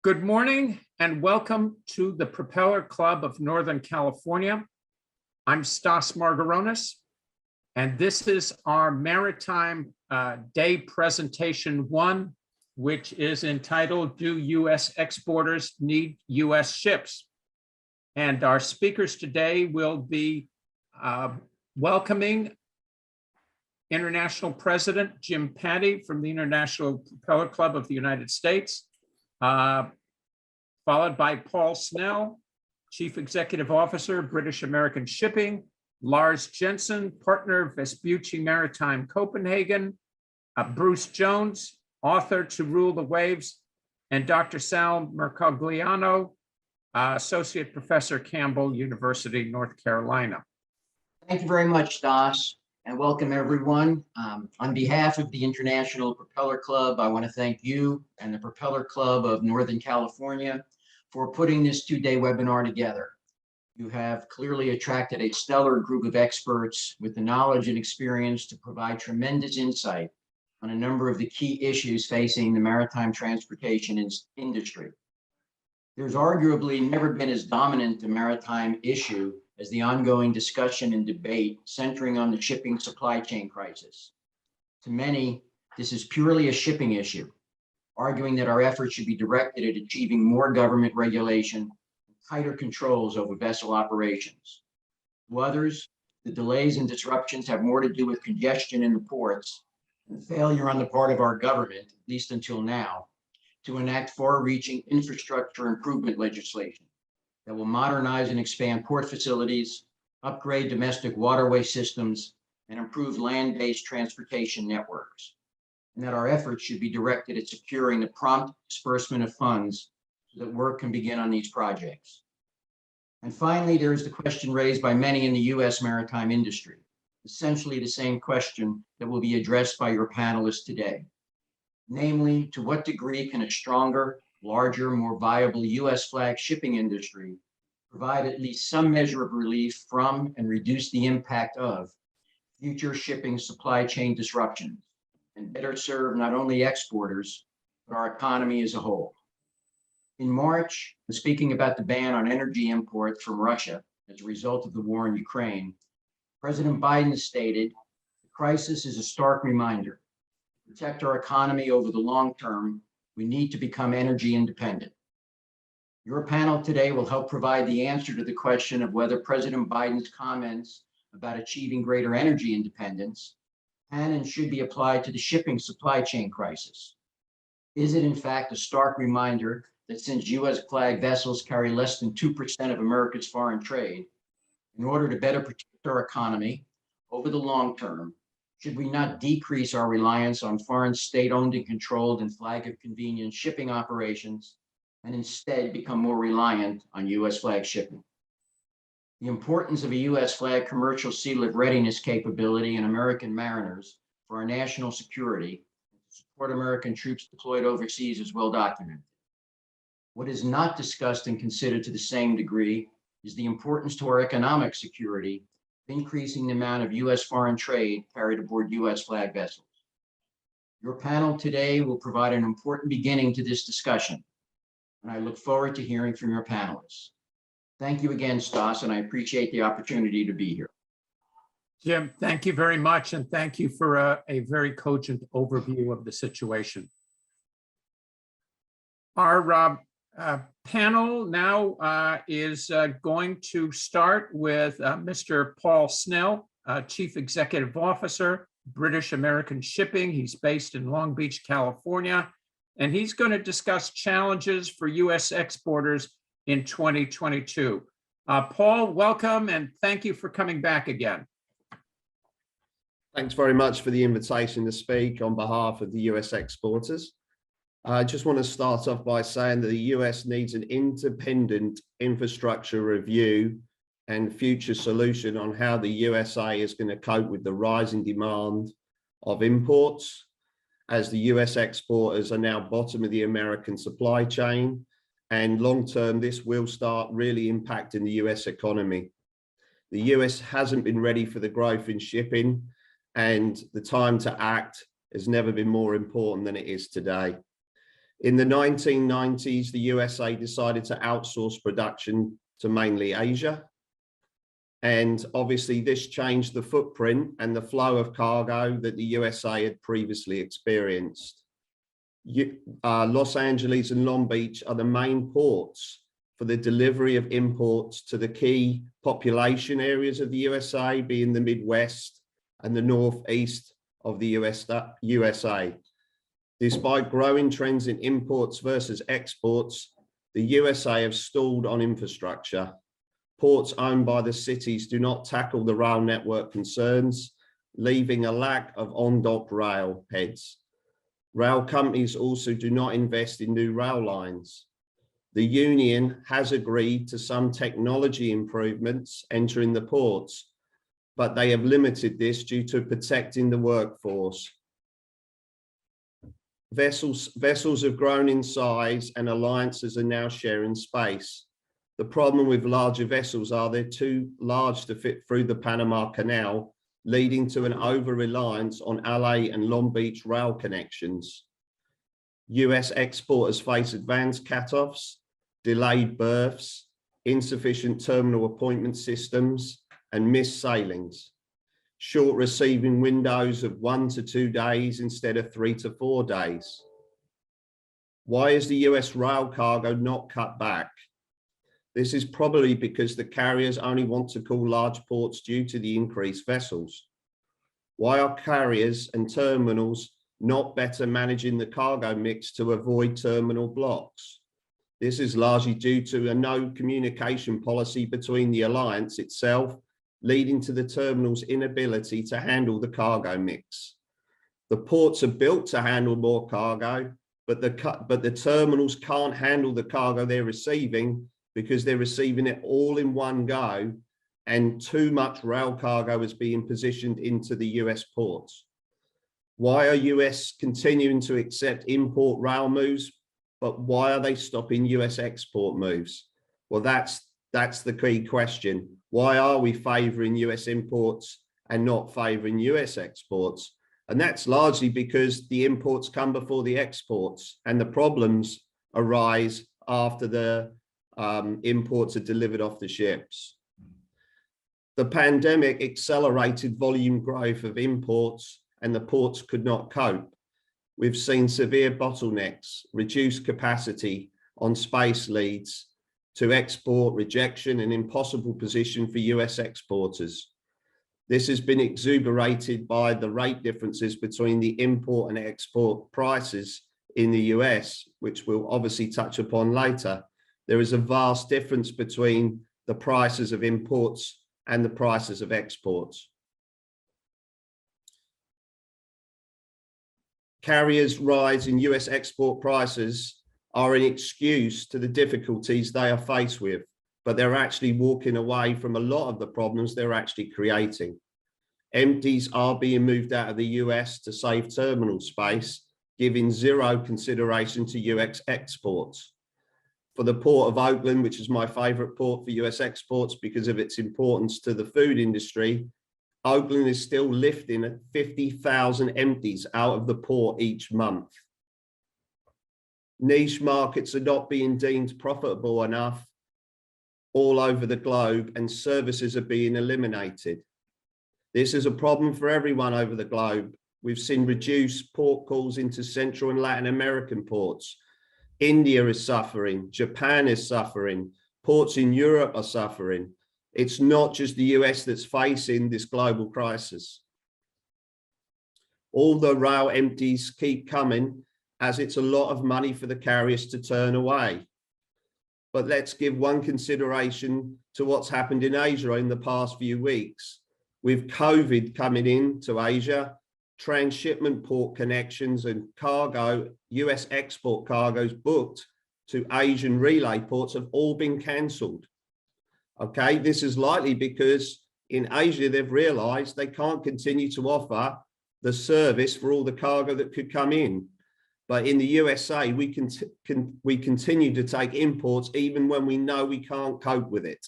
Good morning and welcome to the Propeller Club of Northern California. I'm Stas Margaronis, and this is our Maritime Day Presentation 1, which is entitled, Do U.S. Exporters Need U.S. Ships? And our speakers today will be welcoming International President Jim Patti from the International Propeller Club of the United States, followed by Paul Snell, Chief Executive Officer, British American Shipping, Lars Jensen, Partner, Vespucci Maritime, Copenhagen, Bruce Jones, author To Rule the Waves, and Dr. Sal Mercogliano, Associate Professor, Campbell University, North Carolina. Thank you very much, Stas, and welcome everyone. On behalf of the International Propeller Club, I want to thank you and the Propeller Club of Northern California for putting this two-day webinar together. You have clearly attracted a stellar group of experts with the knowledge and experience to provide tremendous insight on a number of the key issues facing the maritime transportation industry. There's arguably never been as dominant a maritime issue as the ongoing discussion and debate centering on the shipping supply chain crisis. To many, this is purely a shipping issue, arguing that our efforts should be directed at achieving more government regulation and tighter controls over vessel operations. To others, the delays and disruptions have more to do with congestion in the ports and failure on the part of our government, at least until now, to enact far-reaching infrastructure improvement legislation that will modernize and expand port facilities, upgrade domestic waterway systems, and improve land-based transportation networks. And that our efforts should be directed at securing the prompt disbursement of funds so that work can begin on these projects. And finally, there is the question raised by many in the U.S. maritime industry, essentially the same question that will be addressed by your panelists today. Namely, to what degree can a stronger, larger, more viable U.S. flag shipping industry provide at least some measure of relief from and reduce the impact of future shipping supply chain disruptions and better serve not only exporters, but our economy as a whole. In March, speaking about the ban on energy imports from Russia as a result of the war in Ukraine, President Biden stated, the crisis is a stark reminder. To protect our economy over the long term, we need to become energy independent. Your panel today will help provide the answer to the question of whether President Biden's comments about achieving greater energy independence can and should be applied to the shipping supply chain crisis. Is it in fact a stark reminder that since U.S. flag vessels carry less than 2% of America's foreign trade, in order to better protect our economy over the long term, should we not decrease our reliance on foreign state-owned and controlled and flag of convenience shipping operations and instead become more reliant on U.S. flag shipping? The importance of a U.S. flag commercial sea lift readiness capability and American mariners for our national security and to support American troops deployed overseas is well documented. What is not discussed and considered to the same degree is the importance to our economic security of increasing the amount of U.S. foreign trade carried aboard U.S. flag vessels. Your panel today will provide an important beginning to this discussion, and I look forward to hearing from your panelists. Thank you again, Stas, and I appreciate the opportunity to be here. Jim, thank you very much, and thank you for a very cogent overview of the situation. Our panel now is going to start with Mr. Paul Snell, Chief Executive Officer, British American Shipping. He's based in Long Beach, California, and he's going to discuss challenges for U.S. exporters in 2022. Paul, welcome, and thank you for coming back again. Thanks very much for the invitation to speak on behalf of the U.S. exporters. I just want to start off by saying that the US needs an independent infrastructure review and future solution on how the USA is going to cope with the rising demand of imports, as the US exporters are now bottom of the American supply chain, and long term this will start really impacting the US economy. The US hasn't been ready for the growth in shipping, and the time to act has never been more important than it is today. In the 1990s, the USA decided to outsource production to mainly Asia. And obviously this changed the footprint and the flow of cargo that the USA had previously experienced. Los Angeles and Long Beach are the main ports for the delivery of imports to the key population areas of the USA, being the Midwest and the Northeast of the USA. Despite growing trends in imports versus exports, the USA have stalled on infrastructure. Ports owned by the cities do not tackle the rail network concerns, leaving a lack of on-dock rail heads. Rail companies also do not invest in new rail lines. The union has agreed to some technology improvements entering the ports, but they have limited this due to protecting the workforce. Vessels have grown in size and alliances are now sharing space. The problem with larger vessels are they're too large to fit through the Panama Canal, leading to an over-reliance on LA and Long Beach rail connections. US exporters face advanced cutoffs, delayed berths, insufficient terminal appointment systems, and missed sailings. Short receiving windows of 1 to 2 days instead of 3 to 4 days. Why is the US rail cargo not cut back? This is probably because the carriers only want to call large ports due to the increased vessels. Why are carriers and terminals not better managing the cargo mix to avoid terminal blocks? This is largely due to a no communication policy between the alliance itself, leading to the terminal's inability to handle the cargo mix. The ports are built to handle more cargo, but the terminals can't handle the cargo they're receiving because they're receiving it all in one go, and too much rail cargo is being positioned into the US ports. Why are US continuing to accept import rail moves, but why are they stopping US export moves? Well, that's the key question. Why are we favoring US imports and not favoring US exports? And that's largely because the imports come before the exports, and the problems arise after the imports are delivered off the ships. The pandemic accelerated volume growth of imports and the ports could not cope. We've seen severe bottlenecks, reduced capacity on space leads to export rejection and impossible position for US exporters. This has been exuberated by the rate differences between the import and export prices in the US, which we'll obviously touch upon later. There is a vast difference between the prices of imports and the prices of exports. Carriers' rise in US export prices are an excuse to the difficulties they are faced with, but they're actually walking away from a lot of the problems they're actually creating. Empties are being moved out of the US to save terminal space, giving zero consideration to US exports. For the Port of Oakland, which is my favorite port for US exports because of its importance to the food industry, Oakland is still lifting 50,000 empties out of the port each month. Niche markets are not being deemed profitable enough all over the globe, and services are being eliminated. This is a problem for everyone over the globe. We've seen reduced port calls into Central and Latin American ports. India is suffering, Japan is suffering, ports in Europe are suffering. It's not just the US that's facing this global crisis. All the rail empties keep coming, as it's a lot of money for the carriers to turn away. But let's give one consideration to what's happened in Asia in the past few weeks. With COVID coming in to Asia, transshipment port connections and cargo, US export cargoes booked to Asian relay ports have all been cancelled. Okay, this is likely because in Asia, they've realized they can't continue to offer the service for all the cargo that could come in. But in the USA, we continue to take imports even when we know we can't cope with it.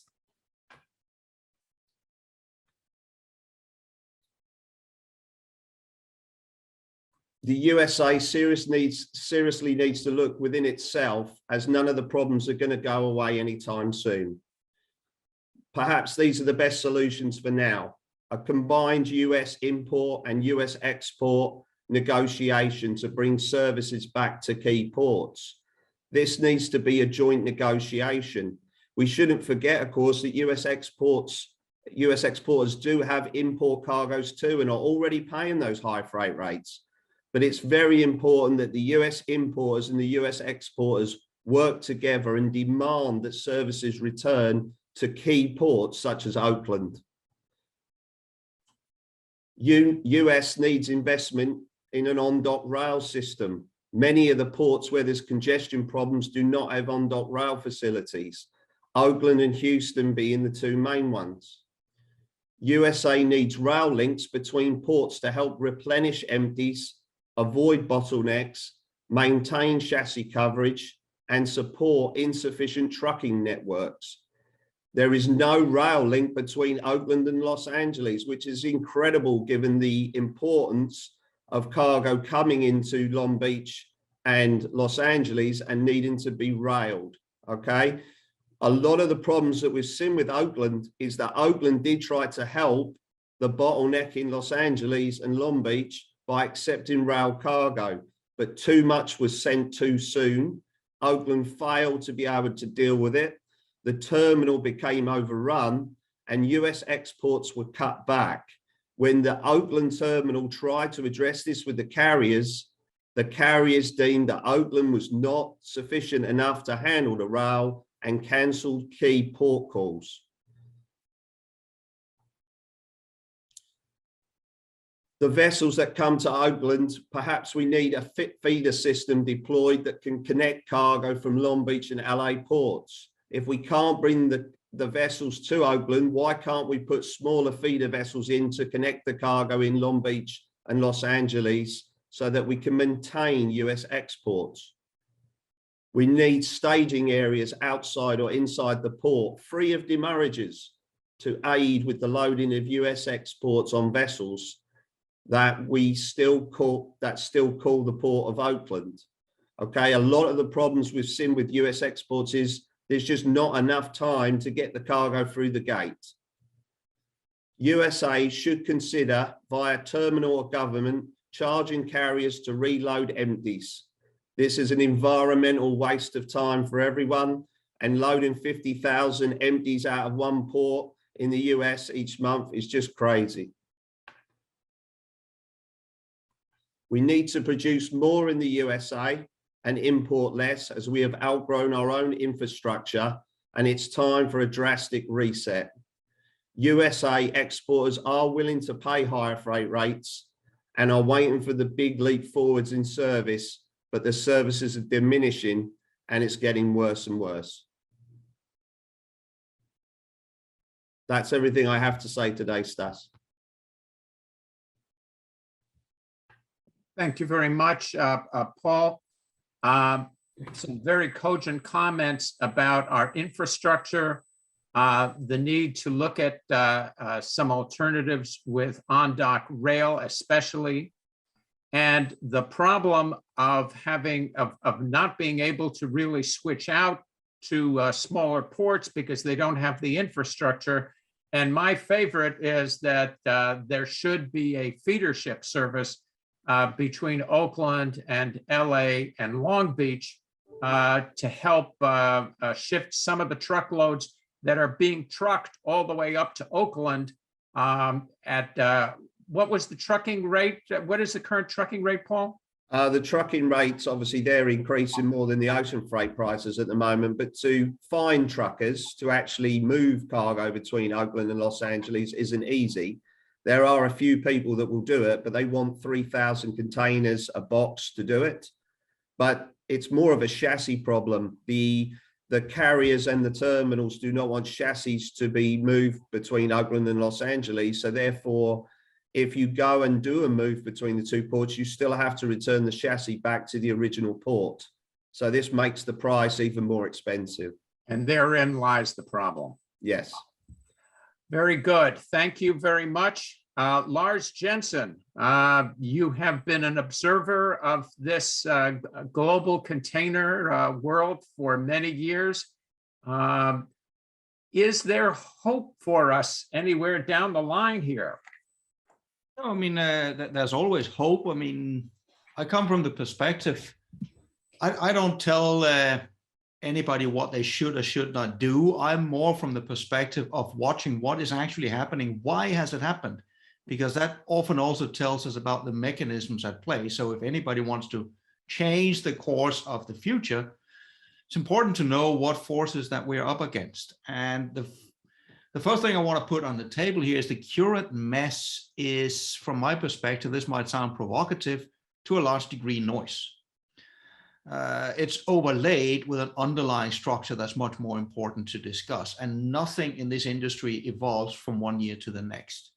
The USA seriously needs to look within itself, as none of the problems are going to go away anytime soon. Perhaps these are the best solutions for now. A combined US import and US export negotiation to bring services back to key ports. This needs to be a joint negotiation. We shouldn't forget, of course, that US exporters do have import cargoes too and are already paying those high freight rates. But it's very important that the US importers and the US exporters work together and demand that services return to key ports such as Oakland. US needs investment in an on-dock rail system. Many of the ports where there's congestion problems do not have on-dock rail facilities. Oakland and Houston being the two main ones. USA needs rail links between ports to help replenish empties, avoid bottlenecks, maintain chassis coverage, and support insufficient trucking networks. There is no rail link between Oakland and Los Angeles, which is incredible given the importance of cargo coming into Long Beach and Los Angeles and needing to be railed, okay? A lot of the problems that we've seen with Oakland is that Oakland did try to help the bottleneck in Los Angeles and Long Beach by accepting rail cargo, but too much was sent too soon. Oakland failed to be able to deal with it. The terminal became overrun and US exports were cut back. When the Oakland terminal tried to address this with the carriers deemed that Oakland was not sufficient enough to handle the rail and cancelled key port calls. The vessels that come to Oakland, perhaps we need a fit feeder system deployed that can connect cargo from Long Beach and LA ports. If we can't bring the vessels to Oakland, why can't we put smaller feeder vessels in to connect the cargo in Long Beach and Los Angeles so that we can maintain US exports? We need staging areas outside or inside the port, free of demurrages, to aid with the loading of US exports on vessels that still call the port of Oakland. Okay, a lot of the problems we've seen with US exports is there's just not enough time to get the cargo through the gate. USA should consider, via terminal or government, charging carriers to reload empties. This is an environmental waste of time for everyone, and loading 50,000 empties out of one port in the US each month is just crazy. We need to produce more in the USA and import less, as we have outgrown our own infrastructure, and it's time for a drastic reset. USA exporters are willing to pay higher freight rates and are waiting for the big leap forwards in service, but the services are diminishing and it's getting worse and worse. That's everything I have to say today, Stas. Thank you very much, Paul. Some very cogent comments about our infrastructure, the need to look at some alternatives with on-dock rail, especially, and the problem of not being able to really switch out to smaller ports because they don't have the infrastructure. And my favorite is that there should be a feeder ship service between Oakland and LA and Long Beach to help shift some of the truckloads that are being trucked all the way up to Oakland at what was the trucking rate? What is the current trucking rate, Paul? The trucking rates, obviously, they're increasing more than the ocean freight prices at the moment, but to find truckers to actually move cargo between Oakland and Los Angeles isn't easy. There are a few people that will do it, but they want 3,000 containers a box to do it. But it's more of a chassis problem. The carriers and the terminals do not want chassis to be moved between Oakland and Los Angeles. So therefore, if you go and do a move between the two ports, you still have to return the chassis back to the original port. So this makes the price even more expensive. And therein lies the problem. Yes. Very good. Thank you very much. Lars Jensen, you have been an observer of this global container world for many years. Is there hope for us anywhere down the line here? I mean, there's always hope. I mean, I come from the perspective, I don't tell anybody what they should or should not do. I'm more from the perspective of watching what is actually happening. Why has it happened? Because that often also tells us about the mechanisms at play. So if anybody wants to change the course of the future, it's important to know what forces that we're up against. And the first thing I want to put on the table here is the current mess is, from my perspective, this might sound provocative, to a large degree noise. It's overlaid with an underlying structure that's much more important to discuss. And nothing in this industry evolves from one year to the next.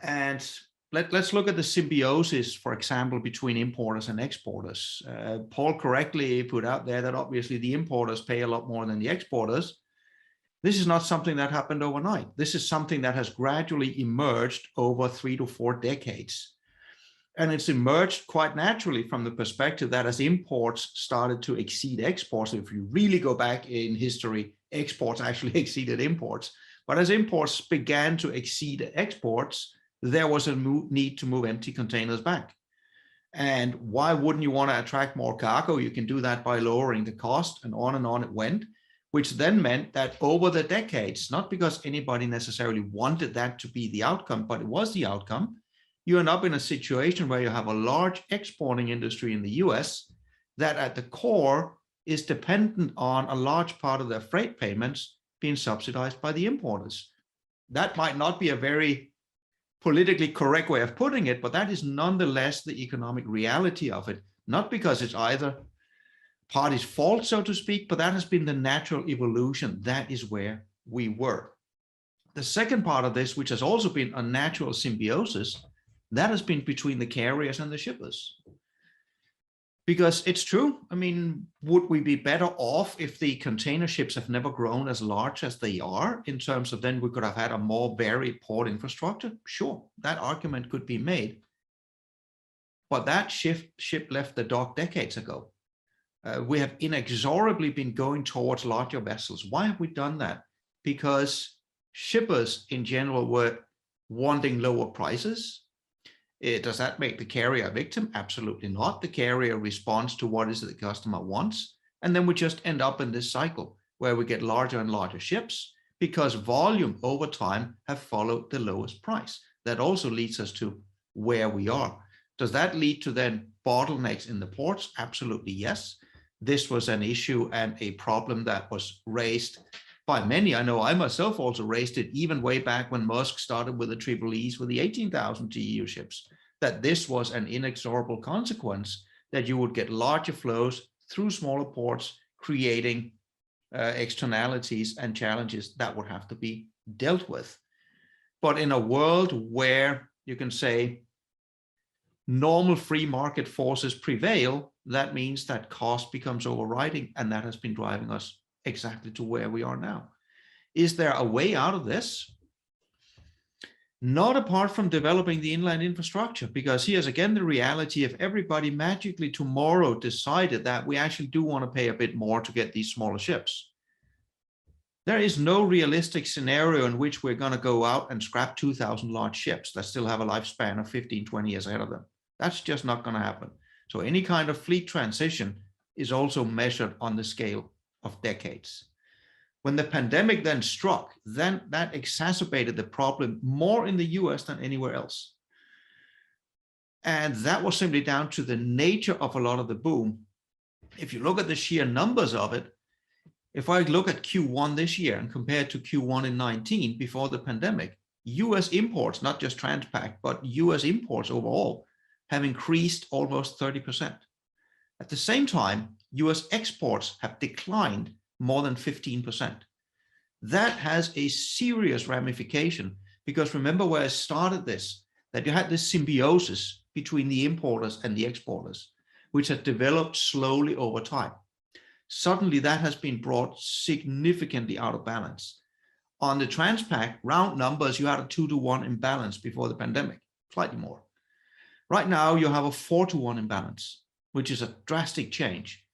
And let's look at the symbiosis, for example, between importers and exporters. Paul correctly put out there that obviously the importers pay a lot more than the exporters. This is not something that happened overnight. This is something that has gradually emerged over 3 to 4 decades. And it's emerged quite naturally from the perspective that as imports started to exceed exports, if you really go back in history, exports actually exceeded imports. But as imports began to exceed exports, there was a need to move empty containers back. And why wouldn't you want to attract more cargo? You can do that by lowering the cost, and on it went, which then meant that over the decades, not because anybody necessarily wanted that to be the outcome, but it was the outcome, you end up in a situation where you have a large exporting industry in the US that at the core is dependent on a large part of their freight payments being subsidized by the importers. That might not be a very politically correct way of putting it, but that is nonetheless the economic reality of it, not because it's either party's fault, so to speak, but that has been the natural evolution. That is where we were. The second part of this, which has also been a natural symbiosis, that has been between the carriers and the shippers. Because it's true, I mean, would we be better off if the container ships have never grown as large as they are, in terms of then we could have had a more varied port infrastructure? Sure, that argument could be made. But that ship left the dock decades ago. We have inexorably been going towards larger vessels. Why have we done that? Because shippers in general were wanting lower prices. Does that make the carrier a victim? Absolutely not. The carrier responds to what is it the customer wants. And then we just end up in this cycle where we get larger and larger ships because volume over time have followed the lowest price. That also leads us to where we are. Does that lead to then bottlenecks in the ports? Absolutely yes. This was an issue and a problem that was raised by many. I know I myself also raised it even way back when Maersk started with the Triple E's with the 18,000 TEU ships, that this was an inexorable consequence, that you would get larger flows through smaller ports, creating externalities and challenges that would have to be dealt with. But in a world where you can say normal free market forces prevail, that means that cost becomes overriding, and that has been driving us exactly to where we are now. Is there a way out of this? Not apart from developing the inland infrastructure, because here's again the reality: if everybody magically tomorrow decided that we actually do want to pay a bit more to get these smaller ships, there is no realistic scenario in which we're going to go out and scrap 2,000 large ships that still have a lifespan of 15, 20 years ahead of them. That's just not going to happen. So any kind of fleet transition is also measured on the scale of decades. When the pandemic then struck, then that exacerbated the problem more in the US than anywhere else. And that was simply down to the nature of a lot of the boom. If you look at the sheer numbers of it, if I look at Q1 this year and compare to Q1 in 19 before the pandemic, US imports, not just Transpac, but US imports overall, have increased almost 30%. At the same time, US exports have declined more than 15%. That has a serious ramification, because remember where I started this, that you had this symbiosis between the importers and the exporters, which had developed slowly over time. Suddenly that has been brought significantly out of balance. On the Transpac, round numbers, you had a 2-to-1 imbalance before the pandemic, slightly more. Right now, you have a 4-to-1 imbalance, which is a drastic change.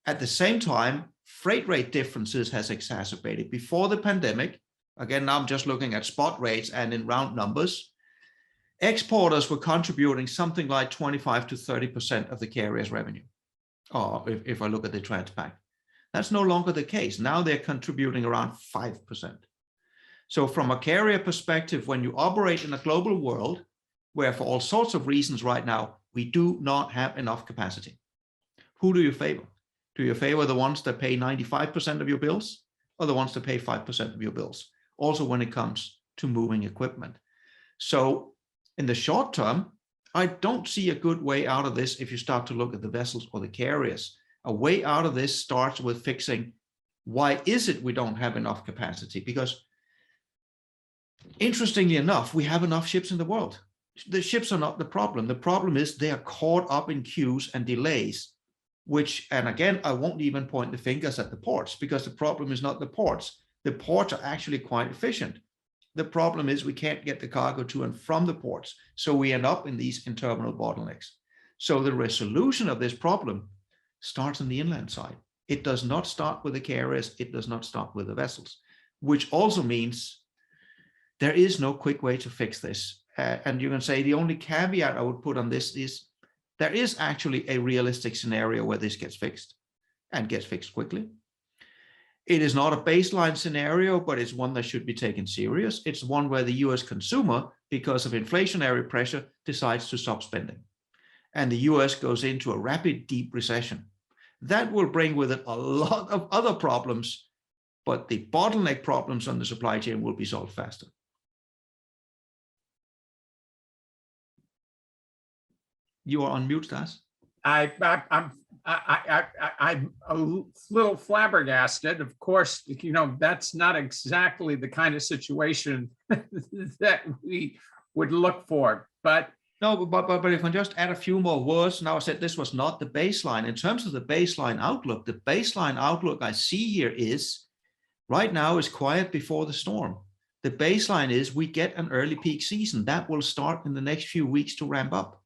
At the same time, freight rate differences has exacerbated. Before the pandemic, again, now I'm just looking at spot rates and in round numbers, exporters were contributing something like 25 to 30% of the carrier's revenue. Or if I look at the Transpac, that's no longer the case. Now they're contributing around 5%. So from a carrier perspective, when you operate in a global world, where for all sorts of reasons right now, we do not have enough capacity, who do you favor? Do you favor the ones that pay 95% of your bills or the ones that pay 5% of your bills? Also when it comes to moving equipment. So in the short term, I don't see a good way out of this if you start to look at the vessels or the carriers. A way out of this starts with fixing why is it we don't have enough capacity? Because interestingly enough, we have enough ships in the world. The ships are not the problem. The problem is they are caught up in queues and delays, which, and again, I won't even point the fingers at the ports because the problem is not the ports. The ports are actually quite efficient. The problem is we can't get the cargo to and from the ports. So we end up in these in-terminal bottlenecks. So the resolution of this problem starts on the inland side. It does not start with the carriers. It does not start with the vessels, which also means there is no quick way to fix this. And you can say the only caveat I would put on this is there is actually a realistic scenario where this gets fixed and gets fixed quickly. It is not a baseline scenario, but it's one that should be taken serious. It's one where the US consumer, because of inflationary pressure, decides to stop spending. And the US goes into a rapid, deep recession. That will bring with it a lot of other problems, but the bottleneck problems on the supply chain will be solved faster. You are on mute, Stas. I'm a little flabbergasted. Of course, you know, that's not exactly the kind of situation that we would look for. But no, but if I just add a few more words, now I said this was not the baseline. In terms of the baseline outlook I see here is right now is quiet before the storm. The baseline is we get an early peak season that will start in the next few weeks to ramp up.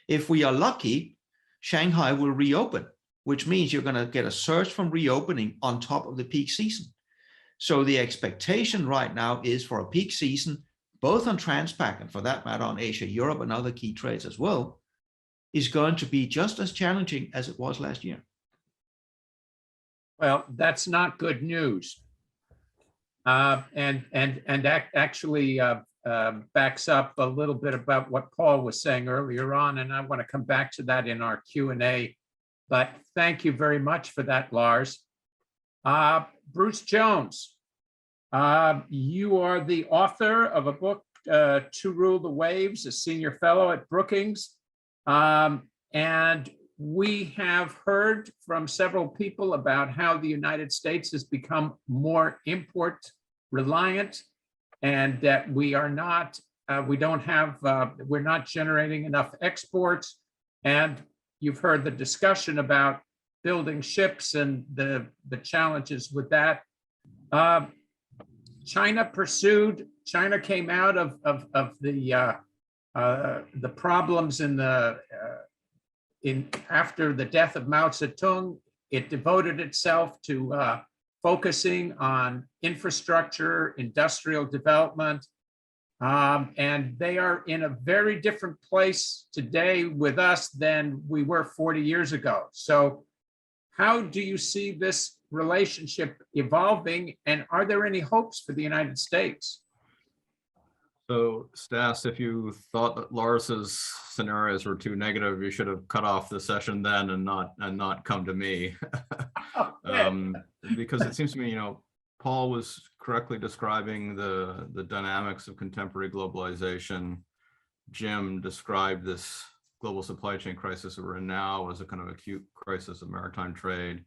If we are lucky, Shanghai will reopen, which means you're going to get a surge from reopening on top of the peak season. So the expectation right now is for a peak season, both on Transpac and for that matter on Asia, Europe and other key trades as well, is going to be just as challenging as it was last year. Well, that's not good news. Actually backs up a little bit about what Paul was saying earlier on, and I want to come back to that in our Q&A. But thank you very much for that, Lars. Bruce Jones, you are the author of a book, To Rule the Waves, a senior fellow at Brookings. And we have heard from several people about how the United States has become more import reliant, and that we are not, we're not generating enough exports. And you've heard the discussion about building ships and the challenges with that. China came out of the problems after the death of Mao Zedong. It devoted itself to focusing on infrastructure, industrial development, and they are in a very different place today with us than we were 40 years ago. So how do you see this relationship evolving, and are there any hopes for the United States? So Stas, if you thought that Lars's scenarios were too negative, you should have cut off the session then and not come to me. Because it seems to me, you know, Paul was correctly describing the dynamics of contemporary globalization. Jim described this global supply chain crisis that we're in now as a kind of acute crisis of maritime trade.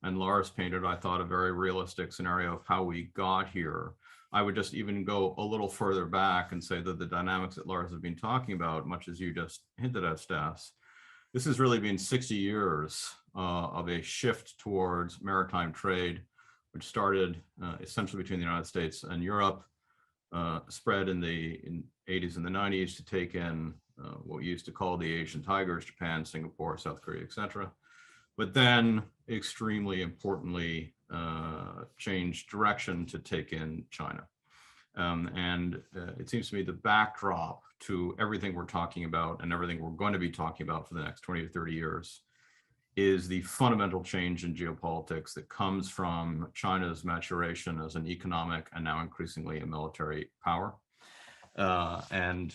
And Lars painted, I thought, a very realistic scenario of how we got here. I would just even go a little further back and say that the dynamics that Lars has been talking about, much as you just hinted at, Stas, this has really been 60 years of a shift towards maritime trade, which started essentially between the United States and Europe, spread in the 80s and the 90s to take in what we used to call the Asian tigers, Japan, Singapore, South Korea, etc. But then extremely importantly, changed direction to take in China. It seems to me the backdrop to everything we're talking about and everything we're going to be talking about for the next 20 to 30 years is the fundamental change in geopolitics that comes from China's maturation as an economic and now increasingly a military power. In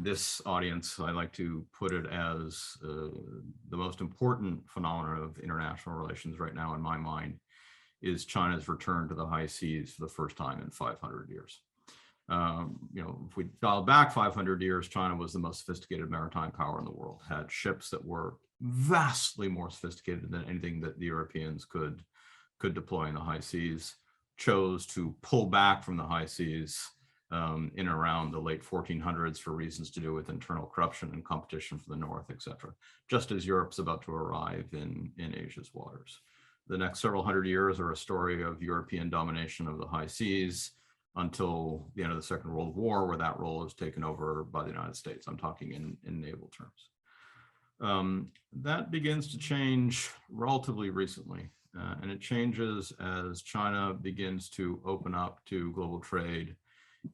this audience, I like to put it as the most important phenomenon of international relations right now in my mind is China's return to the high seas for the first time in 500 years. If we dial back 500 years, China was the most sophisticated maritime power in the world, had ships that were vastly more sophisticated than anything that the Europeans could deploy in the high seas, chose to pull back from the high seas in and around the late 1400s for reasons to do with internal corruption and competition for the north, etc., just as Europe's about to arrive in Asia's waters. The next several hundred years are a story of European domination of the high seas until the end of the Second World War, where that role is taken over by the United States. I'm talking in naval terms. That begins to change relatively recently, and it changes as China begins to open up to global trade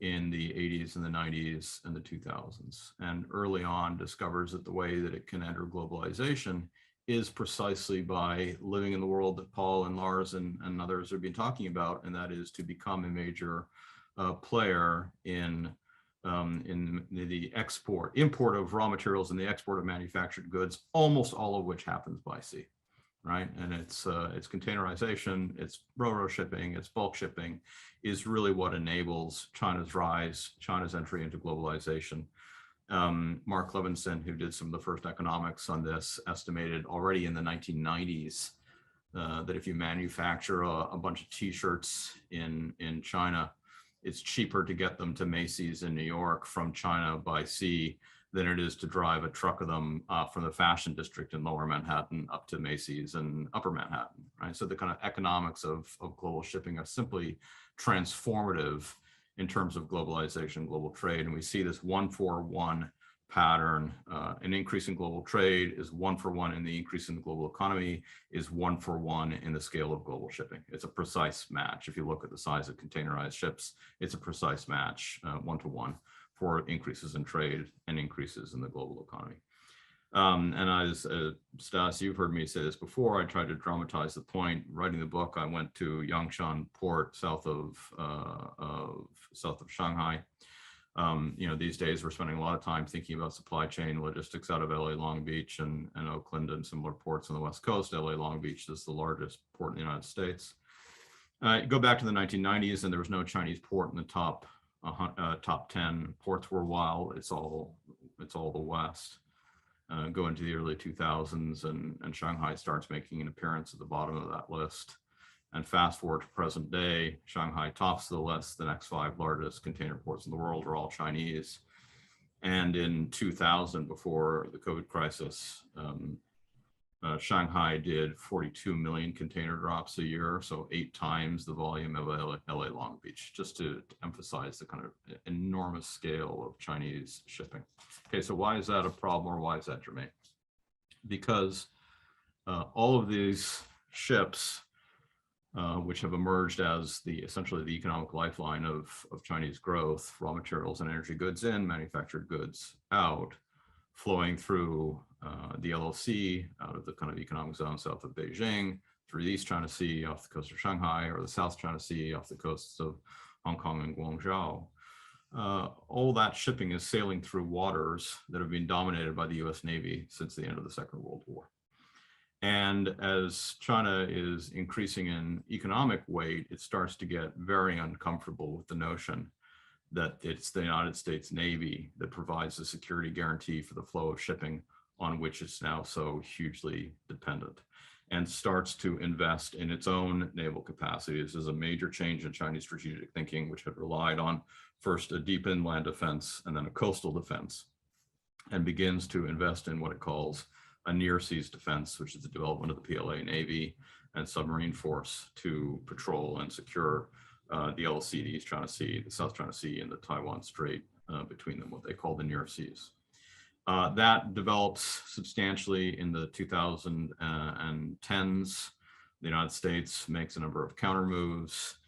in the 80s and the 90s and the 2000s, and early on discovers that the way that it can enter globalization is precisely by living in the world that Paul and Lars and others have been talking about, and that is to become a major player in the import of raw materials and the export of manufactured goods, almost all of which happens by sea, right? And it's containerization, it's ro-ro shipping, it's bulk shipping is really what enables China's rise, China's entry into globalization. Mark Levinson, who did some of the first economics on this, estimated already in the 1990s that if you manufacture a bunch of t-shirts in China, it's cheaper to get them to Macy's in New York from China by sea than it is to drive a truck of them from the fashion district in lower Manhattan up to Macy's in upper Manhattan, right? So the kind of economics of global shipping are simply transformative in terms of globalization, global trade. And we see this 1-for-1 pattern. An increase in global trade is 1-for-1 in the increase in the global economy, is 1-for-1 in the scale of global shipping. It's a precise match. If you look at the size of containerized ships, it's a precise match, 1-to-1 for increases in trade and increases in the global economy. And as Stas, you've heard me say this before, I tried to dramatize the point. Writing the book, I went to Yangshan Port, south of Shanghai. These days we're spending a lot of time thinking about supply chain logistics out of LA Long Beach and Oakland and similar ports on the West Coast. LA Long Beach is the largest port in the United States. Go back to the 1990s, and there was no Chinese port in the top 10. Ports were wild. It's all the West. Go into the early 2000s, and Shanghai starts making an appearance at the bottom of that list. And fast forward to present day, Shanghai tops the list. The next 5 largest container ports in the world are all Chinese. And in 2000, before the COVID crisis, Shanghai did 42 million container drops a year, so 8 times the volume of LA Long Beach, just to emphasize the kind of enormous scale of Chinese shipping. Okay, so why is that a problem, or why is that germane? Because all of these ships, which have emerged as essentially the economic lifeline of Chinese growth, raw materials and energy goods in, manufactured goods out, flowing through the LOC, out of the kind of economic zone south of Beijing, through the East China Sea off the coast of Shanghai, or the South China Sea off the coasts of Hong Kong and Guangzhou. All that shipping is sailing through waters that have been dominated by the US Navy since the end of the Second World War. And as China is increasing in economic weight, it starts to get very uncomfortable with the notion that it's the United States Navy that provides the security guarantee for the flow of shipping on which it's now so hugely dependent, and starts to invest in its own naval capacity. This is a major change in Chinese strategic thinking, which had relied on first a deep inland defense and then a coastal defense, and begins to invest in what it calls a near seas defense, which is the development of the PLA Navy and submarine force to patrol and secure the LC, the East China Sea, the South China Sea, and the Taiwan Strait between them, what they call the near seas. That develops substantially in the 2010s. The United States makes a number of counter moves,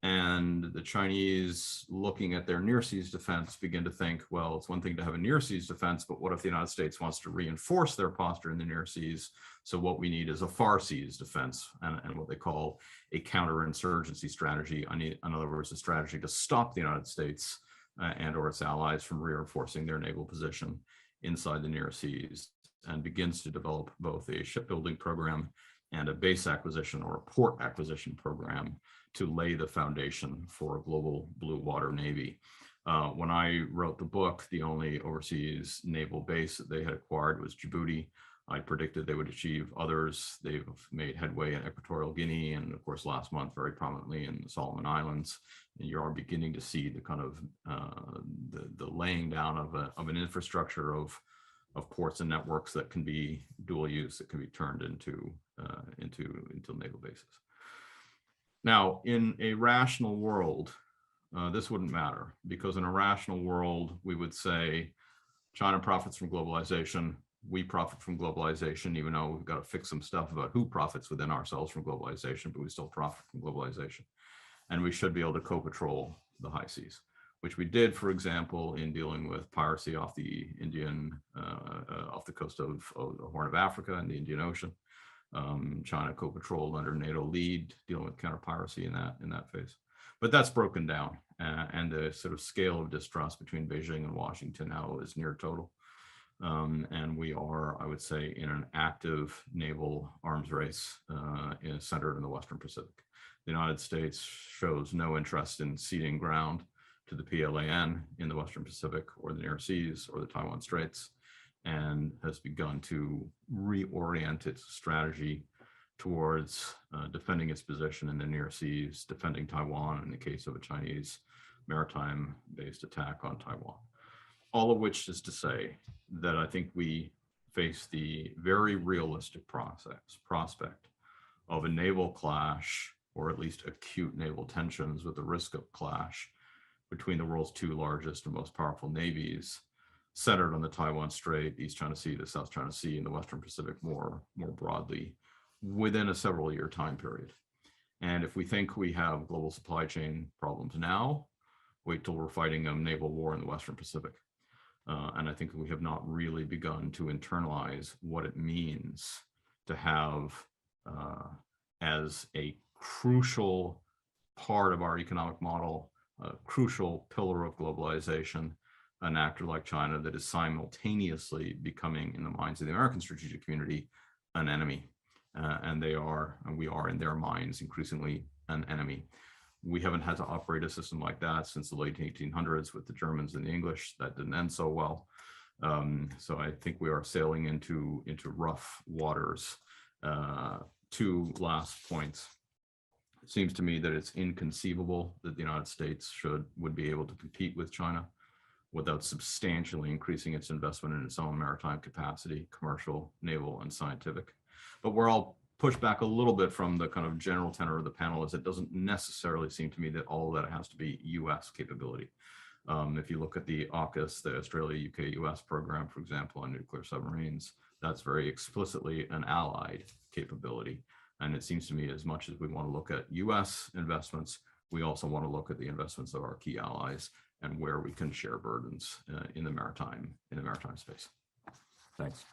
and the Chinese, looking at their near seas defense, begin to think, well, it's one thing to have a near seas defense, but what if the United States wants to reinforce their posture in the near seas? So what we need is a far seas defense and what they call a counterinsurgency strategy. In other words, a strategy to stop the United States and or its allies from reinforcing their naval position inside the near seas, and begins to develop both a shipbuilding program and a base acquisition or a port acquisition program to lay the foundation for a global blue water navy. When I wrote the book, the only overseas naval base that they had acquired was Djibouti. I predicted they would achieve others. They've made headway in Equatorial Guinea, and of course last month very prominently in the Solomon Islands. And you are beginning to see the kind of the laying down of an infrastructure of ports and networks that can be dual use, that can be turned into naval bases. Now, in a rational world, this wouldn't matter, because in a rational world, we would say China profits from globalization, we profit from globalization, even though we've got to fix some stuff about who profits within ourselves from globalization, but we still profit from globalization. And we should be able to co-patrol the high seas, which we did, for example, in dealing with piracy off the off the coast of the Horn of Africa and the Indian Ocean. China co-patrolled under NATO lead, dealing with counter-piracy in that phase. But that's broken down, and the sort of scale of distrust between Beijing and Washington now is near total. And we are, I would say, in an active naval arms race centered in the Western Pacific. The United States shows no interest in ceding ground to the PLAN in the Western Pacific or the near seas or the Taiwan Straits, and has begun to reorient its strategy towards defending its position in the near seas, defending Taiwan in the case of a Chinese maritime-based attack on Taiwan. All of which is to say that I think we face the very realistic prospect of a naval clash, or at least acute naval tensions with the risk of clash between the world's two largest and most powerful navies, centered on the Taiwan Strait, East China Sea, the South China Sea, and the Western Pacific more broadly, within a several-year time period. And if we think we have global supply chain problems now, wait till we're fighting a naval war in the Western Pacific. And I think we have not really begun to internalize what it means to have as a crucial part of our economic model, a crucial pillar of globalization, an actor like China that is simultaneously becoming, in the minds of the American strategic community, an enemy. And we are in their minds increasingly an enemy. We haven't had to operate a system like that since the late 1800s with the Germans and the English. That didn't end so well. So I think we are sailing into rough waters. Two last points. It seems to me that it's inconceivable that the United States would be able to compete with China without substantially increasing its investment in its own maritime capacity, commercial, naval, and scientific. But we're all push back a little bit from the kind of general tenor of the panel, is it doesn't necessarily seem to me that all of that has to be US capability. If you look at the AUKUS, the Australia, UK, US program, for example, on nuclear submarines, that's very explicitly an allied capability. And it seems to me, as much as we want to look at US investments, we also want to look at the investments of our key allies and where we can share burdens in the maritime space. Thanks.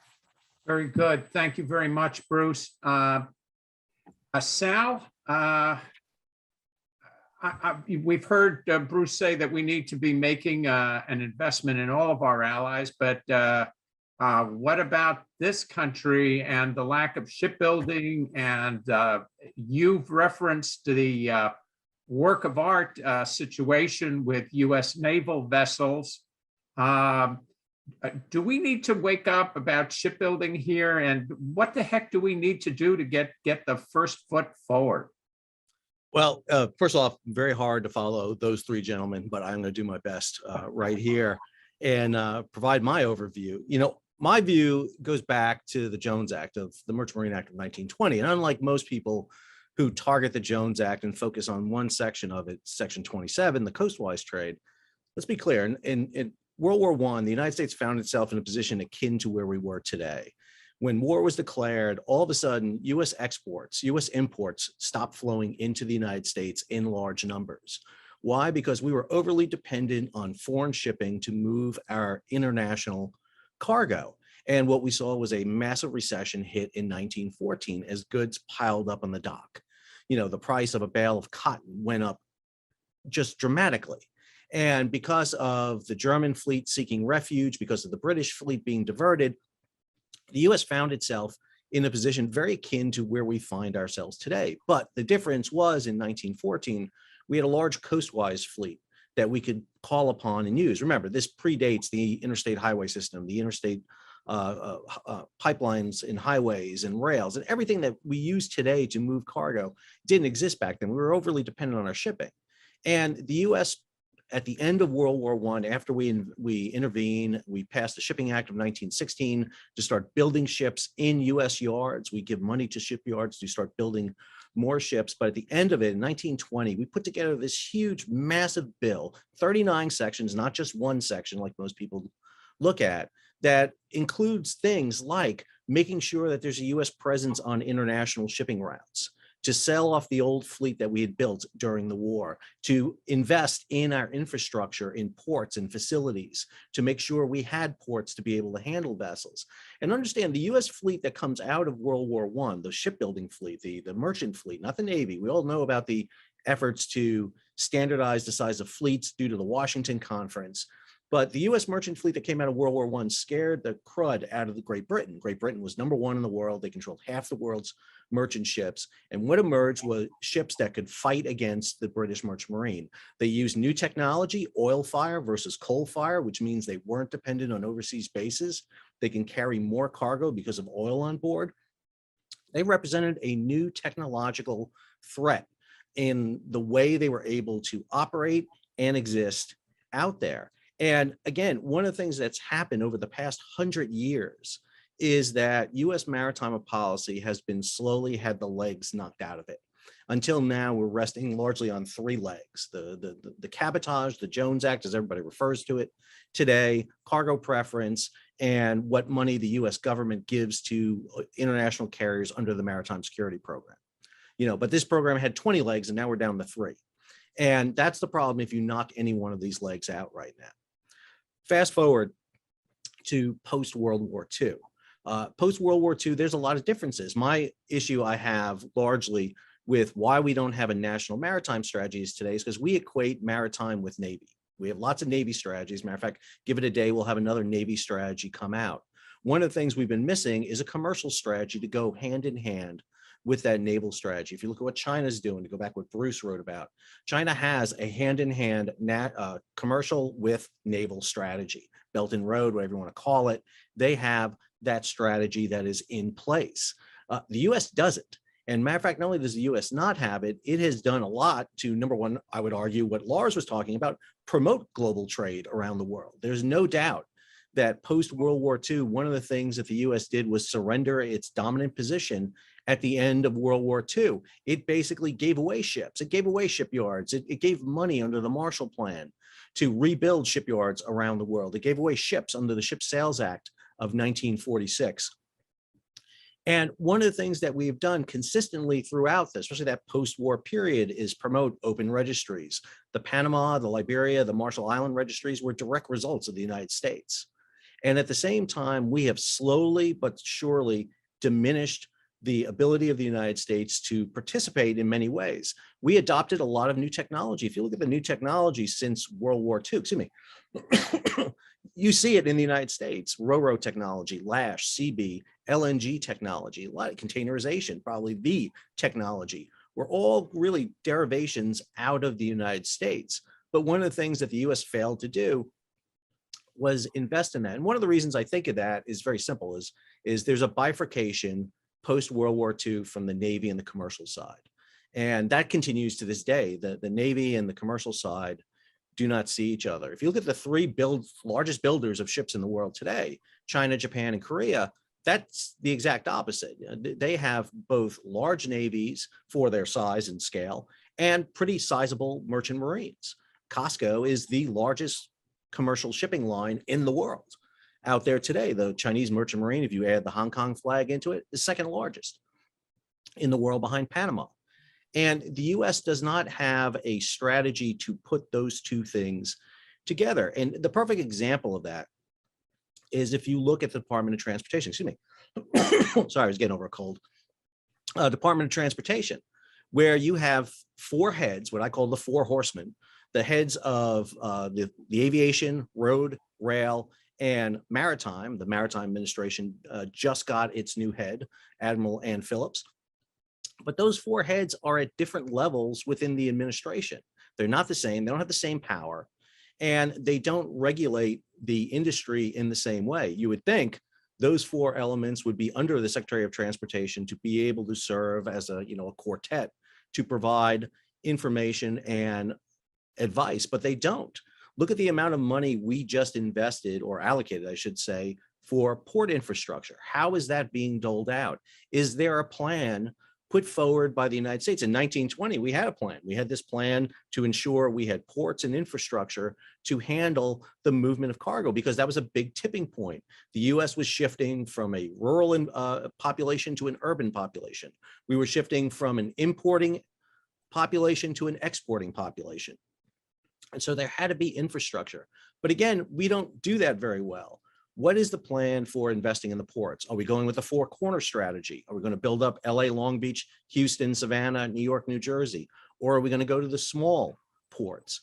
Very good. Thank you very much, Bruce. Sal, we've heard Bruce say that we need to be making an investment in all of our allies, but what about this country and the lack of shipbuilding? And you've referenced the work of art situation with US naval vessels. Do we need to wake up about shipbuilding here? And what the heck do we need to do to get the first foot forward? Well, first off, very hard to follow those three gentlemen, but I'm going to do my best right here and provide my overview. You know, my view goes back to the Jones Act of the Merchant Marine Act of 1920. And unlike most people who target the Jones Act and focus on one section of it, Section 27, the coastwise trade. Let's be clear, in World War I, the United States found itself in a position akin to where we were today. When war was declared, all of a sudden, US exports, US imports stopped flowing into the United States in large numbers. Why? Because we were overly dependent on foreign shipping to move our international cargo. And what we saw was a massive recession hit in 1914 as goods piled up on the dock. You know, the price of a bale of cotton went up just dramatically. And because of the German fleet seeking refuge, because of the British fleet being diverted, the US found itself in a position very akin to where we find ourselves today. But the difference was in 1914, we had a large coastwise fleet that we could call upon and use. Remember, this predates the interstate highway system, the interstate pipelines and highways and rails, and everything that we use today to move cargo didn't exist back then. We were overly dependent on our shipping. And the US, at the end of World War I, after we intervene, we passed the Shipping Act of 1916 to start building ships in US yards. We give money to shipyards to start building more ships. But at the end of it, in 1920, we put together this huge, massive bill, 39 sections, not just one section like most people look at, that includes things like making sure that there's a US presence on international shipping routes, to sell off the old fleet that we had built during the war, to invest in our infrastructure in ports and facilities, to make sure we had ports to be able to handle vessels. And understand the US fleet that comes out of World War I, the shipbuilding fleet, the merchant fleet, not the Navy. We all know about the efforts to standardize the size of fleets due to the Washington Conference. But the US merchant fleet that came out of World War I scared the crud out of the Great Britain. Great Britain was #1 in the world. They controlled half the world's merchant ships. And what emerged was ships that could fight against the British Merchant Marine. They used new technology, oil fire versus coal fire, which means they weren't dependent on overseas bases. They can carry more cargo because of oil on board. They represented a new technological threat in the way they were able to operate and exist out there. And again, one of the things that's happened over the past 100 years is that US maritime policy has been slowly had the legs knocked out of it. Until now, we're resting largely on 3 legs: the cabotage, the Jones Act, as everybody refers to it today, cargo preference, and what money the US government gives to international carriers under the Maritime Security Program. You know, but this program had 20 legs and now we're down to 3. And that's the problem if you knock any one of these legs out right now. Fast forward to post-World War II. Post-World War II, there's a lot of differences. My issue I have largely with why we don't have a national maritime strategies today is because we equate maritime with Navy. We have lots of Navy strategies. Matter of fact, give it a day, we'll have another Navy strategy come out. One of the things we've been missing is a commercial strategy to go hand in hand with that naval strategy. If you look at what China's doing, to go back what Bruce wrote about, China has a hand-in-hand commercial with naval strategy, Belt and Road, whatever you want to call it. They have that strategy that is in place. The US doesn't. And matter of fact, not only does the US not have it, it has done a lot to, #1, I would argue what Lars was talking about, promote global trade around the world. There's no doubt that post-World War II, one of the things that the US did was surrender its dominant position at the end of World War II. It basically gave away ships. It gave away shipyards. It gave money under the Marshall Plan to rebuild shipyards around the world. It gave away ships under the Ship Sales Act of 1946. And one of the things that we've done consistently throughout this, especially that post-war period, is promote open registries. The Panama, the Liberia, the Marshall Island registries were direct results of the United States. And at the same time, we have slowly but surely diminished the ability of the United States to participate in many ways. We adopted a lot of new technology. If you look at the new technology since World War II, excuse me, you see it in the United States: Ro-Ro technology, LASH, CB, LNG technology, a lot of containerization, probably the technology, were all really derivations out of the United States. But one of the things that the US failed to do was invest in that. And one of the reasons I think of that is very simple, is there's a bifurcation post-World War II from the Navy and the commercial side. And that continues to this day. The Navy and the commercial side do not see each other. If you look at the 3 largest builders of ships in the world today, China, Japan, and Korea, That's the exact opposite. They have both large navies for their size and scale and pretty sizable merchant marines. COSCO is the largest commercial shipping line in the world out there today. The Chinese merchant marine, if you add the Hong Kong flag into it, is second largest in the world behind Panama. And the US does not have a strategy to put those two things together. And the perfect example of that is if you look at the Department of Transportation, excuse me, sorry, I was getting over a cold, Department of Transportation, where you have four heads, what I call the four horsemen, the heads of the aviation, road, rail, and maritime. The Maritime Administration just got its new head, Admiral Ann Phillips. But those four heads are at different levels within the administration. They're not the same. They don't have the same power, and they don't regulate the industry in the same way. You would think those four elements would be under the Secretary of Transportation to be able to serve as a quartet to provide information and advice, but they don't. Look at the amount of money we just invested, or allocated, I should say, for port infrastructure. How is that being doled out? Is there a plan put forward by the United States? In 1920, we had a plan. We had this plan to ensure we had ports and infrastructure to handle the movement of cargo, because that was a big tipping point. The US was shifting from a rural population to an urban population. We were shifting from an importing population to an exporting population. And so there had to be infrastructure. But again, we don't do that very well. What is the plan for investing in the ports? Are we going with the four corner strategy? Are we going to build up LA, Long Beach, Houston, Savannah, New York, New Jersey? Or are we going to go to the small ports?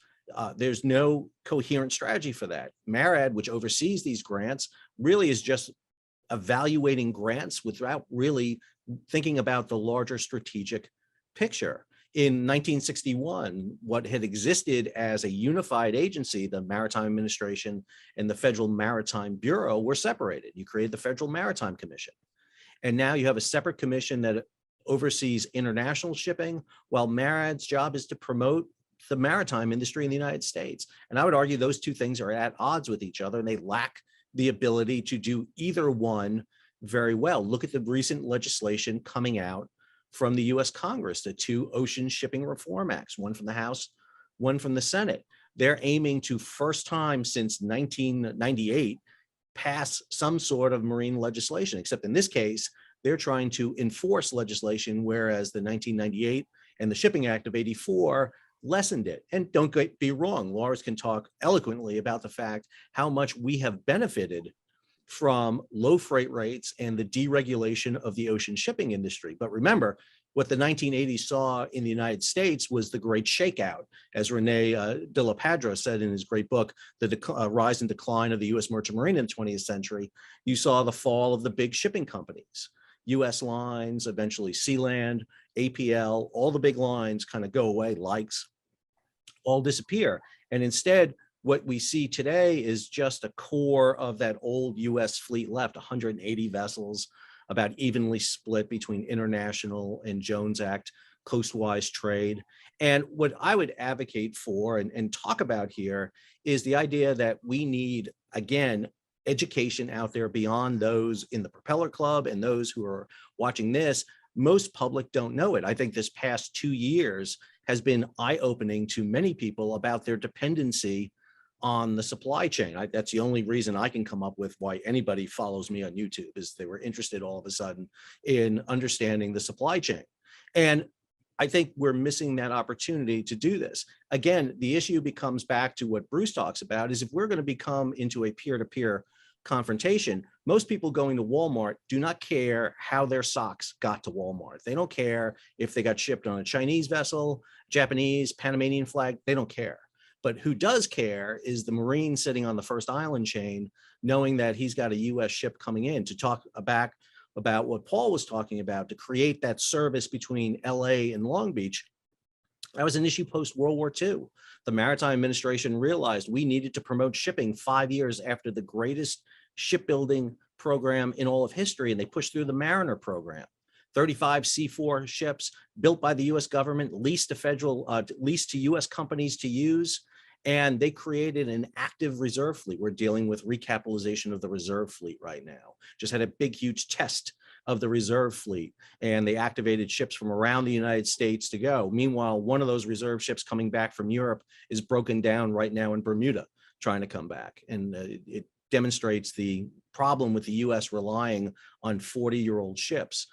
There's no coherent strategy for that. MARAD, which oversees these grants, really is just evaluating grants without really thinking about the larger strategic picture. In 1961, what had existed as a unified agency, the Maritime Administration and the Federal Maritime Bureau, were separated. You created the Federal Maritime Commission. And now you have a separate commission that oversees international shipping, while MARAD's job is to promote the maritime industry in the United States. And I would argue those two things are at odds with each other, and they lack the ability to do either one very well. Look at the recent legislation coming out from the US Congress, the two Ocean Shipping Reform Acts, one from the House, one from the Senate. They're aiming to, first time since 1998, pass some sort of marine legislation, except in this case, they're trying to enforce legislation, whereas the 1998 and the Shipping Act of 84 lessened it. And don't be wrong, Lars can talk eloquently about the fact how much we have benefited from low freight rates and the deregulation of the ocean shipping industry. But remember, what the 1980s saw in the United States was the great shakeout. As Rene de la Padra said in his great book, The Rise and Decline of the US Merchant Marine in the 20th Century, you saw the fall of the big shipping companies. US Lines, eventually Sealand, APL, all the big lines kind of go away, likes, all disappear. And instead, what we see today is just a core of that old US fleet left, 180 vessels, about evenly split between international and Jones Act coastwise trade. And what I would advocate for and talk about here is the idea that we need, again, education out there beyond those in the Propeller Club and those who are watching this. Most public don't know it. I think this past 2 years has been eye-opening to many people about their dependency on the supply chain. That's the only reason I can come up with why anybody follows me on YouTube, is they were interested all of a sudden in understanding the supply chain. And I think we're missing that opportunity to do this. Again, the issue becomes back to what Bruce talks about, is if we're going to become into a peer-to-peer confrontation, most people going to Walmart do not care how their socks got to Walmart. They don't care if they got shipped on a Chinese vessel, Japanese, Panamanian flag, they don't care. But who does care is the Marine sitting on the first island chain, knowing that he's got a US ship coming in. To talk about what Paul was talking about, to create that service between LA and Long Beach. That was an issue post World War II. The Maritime Administration realized we needed to promote shipping 5 years after the greatest shipbuilding program in all of history, and they pushed through the Mariner program. 35 C4 ships built by the US government, leased to US companies to use. And they created an active reserve fleet. We're dealing with recapitalization of the reserve fleet right now. Just had a big, huge test of the reserve fleet, and they activated ships from around the United States to go. Meanwhile, one of those reserve ships coming back from Europe is broken down right now in Bermuda, trying to come back. And it demonstrates the problem with the US relying on 40-year-old ships.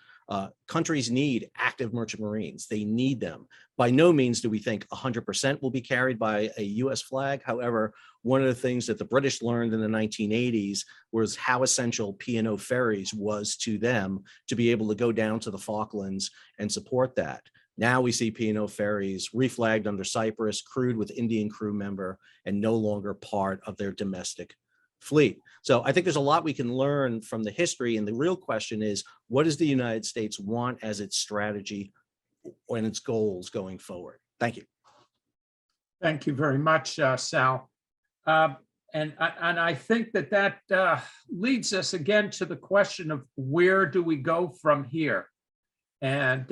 Countries need active merchant marines. They need them. By no means do we think 100% will be carried by a US flag. However, one of the things that the British learned in the 1980s was how essential P&O ferries was to them to be able to go down to the Falklands and support that. Now we see P&O ferries reflagged under Cyprus, crewed with Indian crew member, and no longer part of their domestic fleet. So I think there's a lot we can learn from the history. And the real question is, what does the United States want as its strategy and its goals going forward? Thank you. Thank you very much, Sal. And I think that leads us again to the question of where do we go from here? And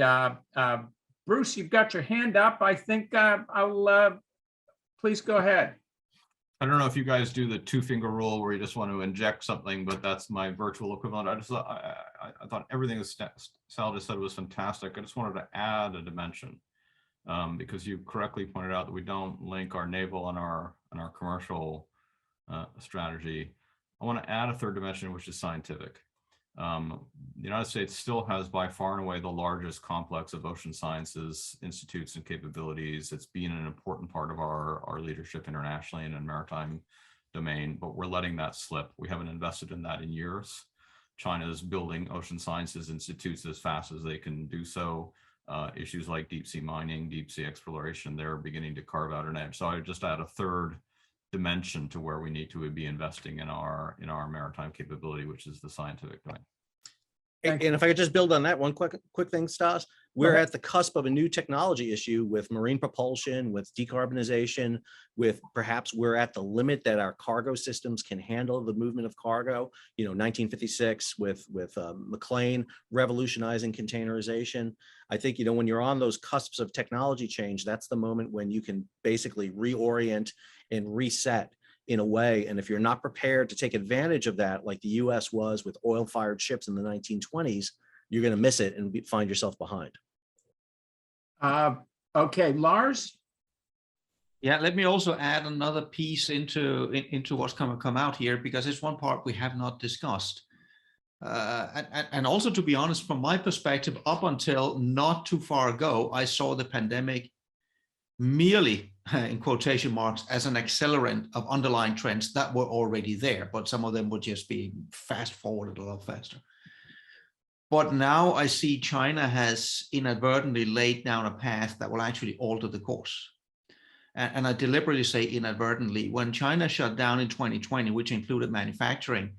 Bruce, you've got your hand up. I think please go ahead. I don't know if you guys do the 2-finger rule where you just want to inject something, but that's my virtual equivalent. I thought everything that Sal just said was fantastic. I just wanted to add a dimension because you correctly pointed out that we don't link our naval and our commercial strategy. I want to add a third dimension, which is scientific. The United States still has by far and away the largest complex of ocean sciences institutes and capabilities. It's been an important part of our leadership internationally and in maritime domain, but we're letting that slip. We haven't invested in that in years. China is building ocean sciences institutes as fast as they can do so. Issues like deep sea mining, deep sea exploration, they're beginning to carve out an edge. So I would just add a third dimension to where we need to be investing in our maritime capability, which is the scientific domain. And if I could just build on that one quick thing, Stas, we're at the cusp of a new technology issue with marine propulsion, with decarbonization, with perhaps we're at the limit that our cargo systems can handle the movement of cargo. 1956 with McLean revolutionizing containerization. I think, when you're on those cusps of technology change, that's the moment when you can basically reorient and reset in a way. And if you're not prepared to take advantage of that, like the US was with oil-fired ships in the 1920s, you're going to miss it and find yourself behind. Okay, Lars? Yeah, let me also add another piece into what's going to come out here, because it's one part we have not discussed. And also, to be honest, from my perspective, up until not too far ago, I saw the pandemic merely, in quotation marks, as an accelerant of underlying trends that were already there, but some of them would just be fast forwarded a lot faster. But now I see China has inadvertently laid down a path that will actually alter the course. And I deliberately say inadvertently. When China shut down in 2020, which included manufacturing,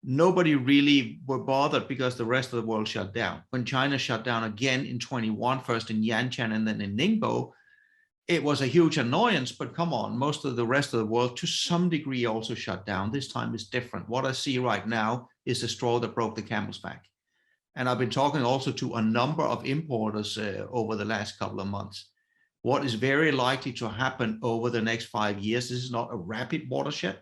nobody really were bothered because the rest of the world shut down. When China shut down again in 21, first in Yantian and then in Ningbo, it was a huge annoyance, but come on, most of the rest of the world to some degree also shut down. This time is different. What I see right now is the straw that broke the camel's back. And I've been talking also to a number of importers over the last couple of months. What is very likely to happen over the next 5 years, this is not a rapid watershed,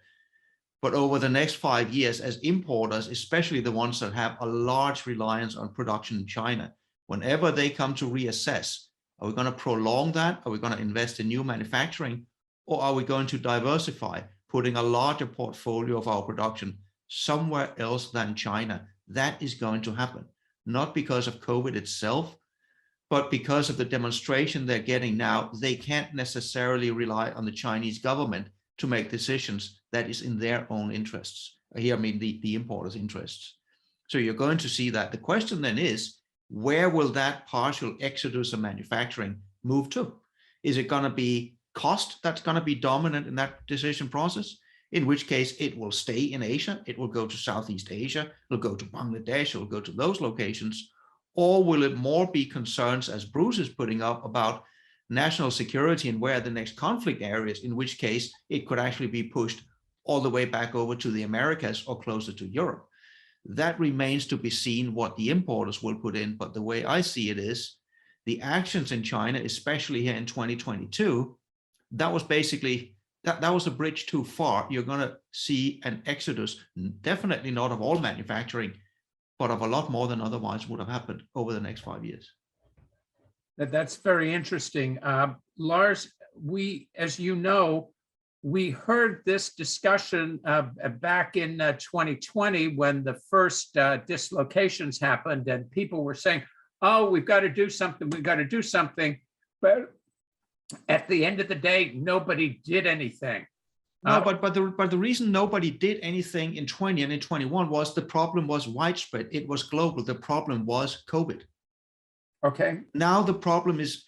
but over the next 5 years, as importers, especially the ones that have a large reliance on production in China, whenever they come to reassess, are we going to prolong that? Are we going to invest in new manufacturing? Or are we going to diversify, putting a larger portfolio of our production somewhere else than China? That is going to happen, not because of COVID itself, but because of the demonstration they're getting now. They can't necessarily rely on the Chinese government to make decisions that is in their own interests. Here, I mean the importers' interests. So you're going to see that. The question then is, where will that partial exodus of manufacturing move to? Is it going to be cost that's going to be dominant in that decision process? In which case it will stay in Asia, it will go to Southeast Asia, it'll go to Bangladesh, it'll go to those locations. Or will it more be concerns, as Bruce is putting up, about national security and where the next conflict areas, in which case it could actually be pushed all the way back over to the Americas or closer to Europe? That remains to be seen what the importers will put in. But the way I see it is the actions in China, especially here in 2022, that was basically that was a bridge too far. You're going to see an exodus, definitely not of all manufacturing, but of a lot more than otherwise would have happened over the next 5 years. That's very interesting. Lars, as you know, we heard this discussion back in 2020 when the first dislocations happened, and people were saying, oh, we've got to do something, we've got to do something. But at the end of the day, nobody did anything. No, but the reason nobody did anything in 20 and in 21 was the problem was widespread. It was global. The problem was COVID. Okay. Now the problem is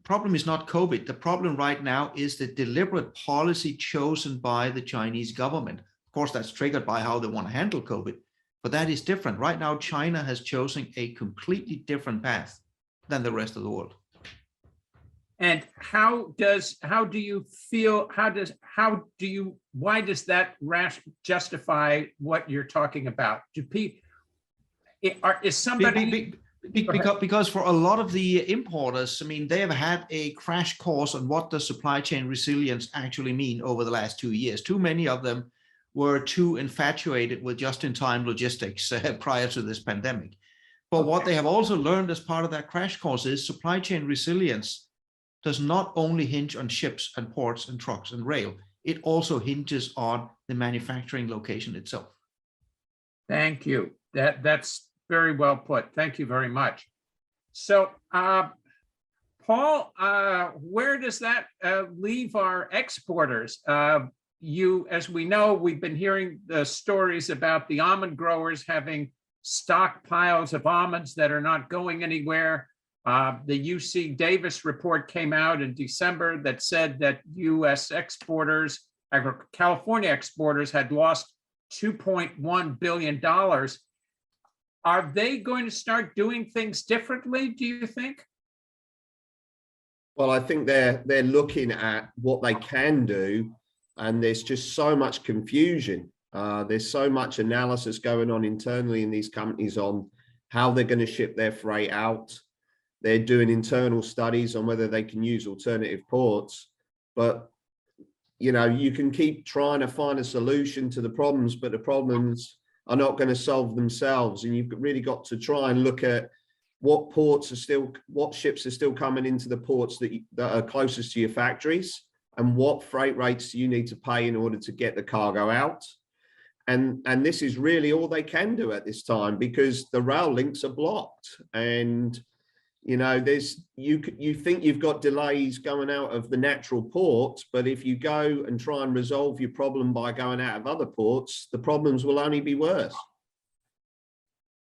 not COVID. The problem right now is the deliberate policy chosen by the Chinese government. Of course, that's triggered by how they want to handle COVID, but that is different. Right now, China has chosen a completely different path than the rest of the world. And why does that justify what you're talking about? Is somebody... Because for a lot of the importers, I mean, they have had a crash course on what does supply chain resilience actually mean over the last 2 years. Too many of them were too infatuated with just-in-time logistics prior to this pandemic. But what they have also learned as part of that crash course is supply chain resilience does not only hinge on ships and ports and trucks and rail, it also hinges on the manufacturing location itself. Thank you. That's very well put. Thank you very much. So, Paul, where does that leave our exporters? As we know, we've been hearing the stories about the almond growers having stockpiles of almonds that are not going anywhere. The UC Davis report came out in December that said that US exporters, California exporters, had lost $2.1 billion. Are they going to start doing things differently, do you think? Well, I think they're looking at what they can do, and there's just so much confusion. There's so much analysis going on internally in these companies on how they're going to ship their freight out. They're doing internal studies on whether they can use alternative ports. But, you know, you can keep trying to find a solution to the problems, but the problems are not going to solve themselves. And you've really got to try and look at what ships are still coming into the ports that are closest to your factories, and what freight rates do you need to pay in order to get the cargo out. And this is really all they can do at this time, because the rail links are blocked. And, you know, you think you've got delays going out of the natural ports, but if you go and try and resolve your problem by going out of other ports, the problems will only be worse.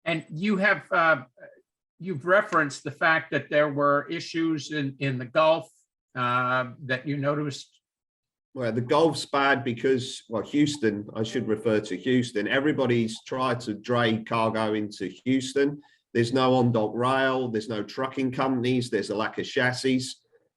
And you have you've referenced the fact that there were issues in the Gulf that you noticed. Well, the Gulf's bad because, well, Houston, I should refer to Houston. Everybody's tried to drag cargo into Houston. There's no on-dock rail, there's no trucking companies, there's a lack of chassis,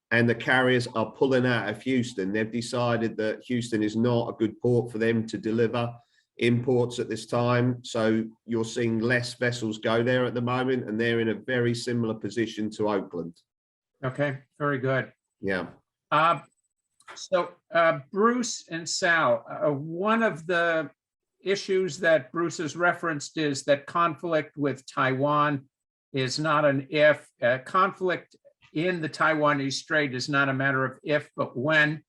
and the carriers are pulling out of Houston. They've decided that Houston is not a good port for them to deliver imports at this time. So you're seeing less vessels go there at the moment, and they're in a very similar position to Oakland. Okay, very good. Yeah. So Bruce and Sal, one of the issues that Bruce has referenced is that conflict with Taiwan is not an if. Conflict in the Taiwanese Strait is not a matter of if, but when.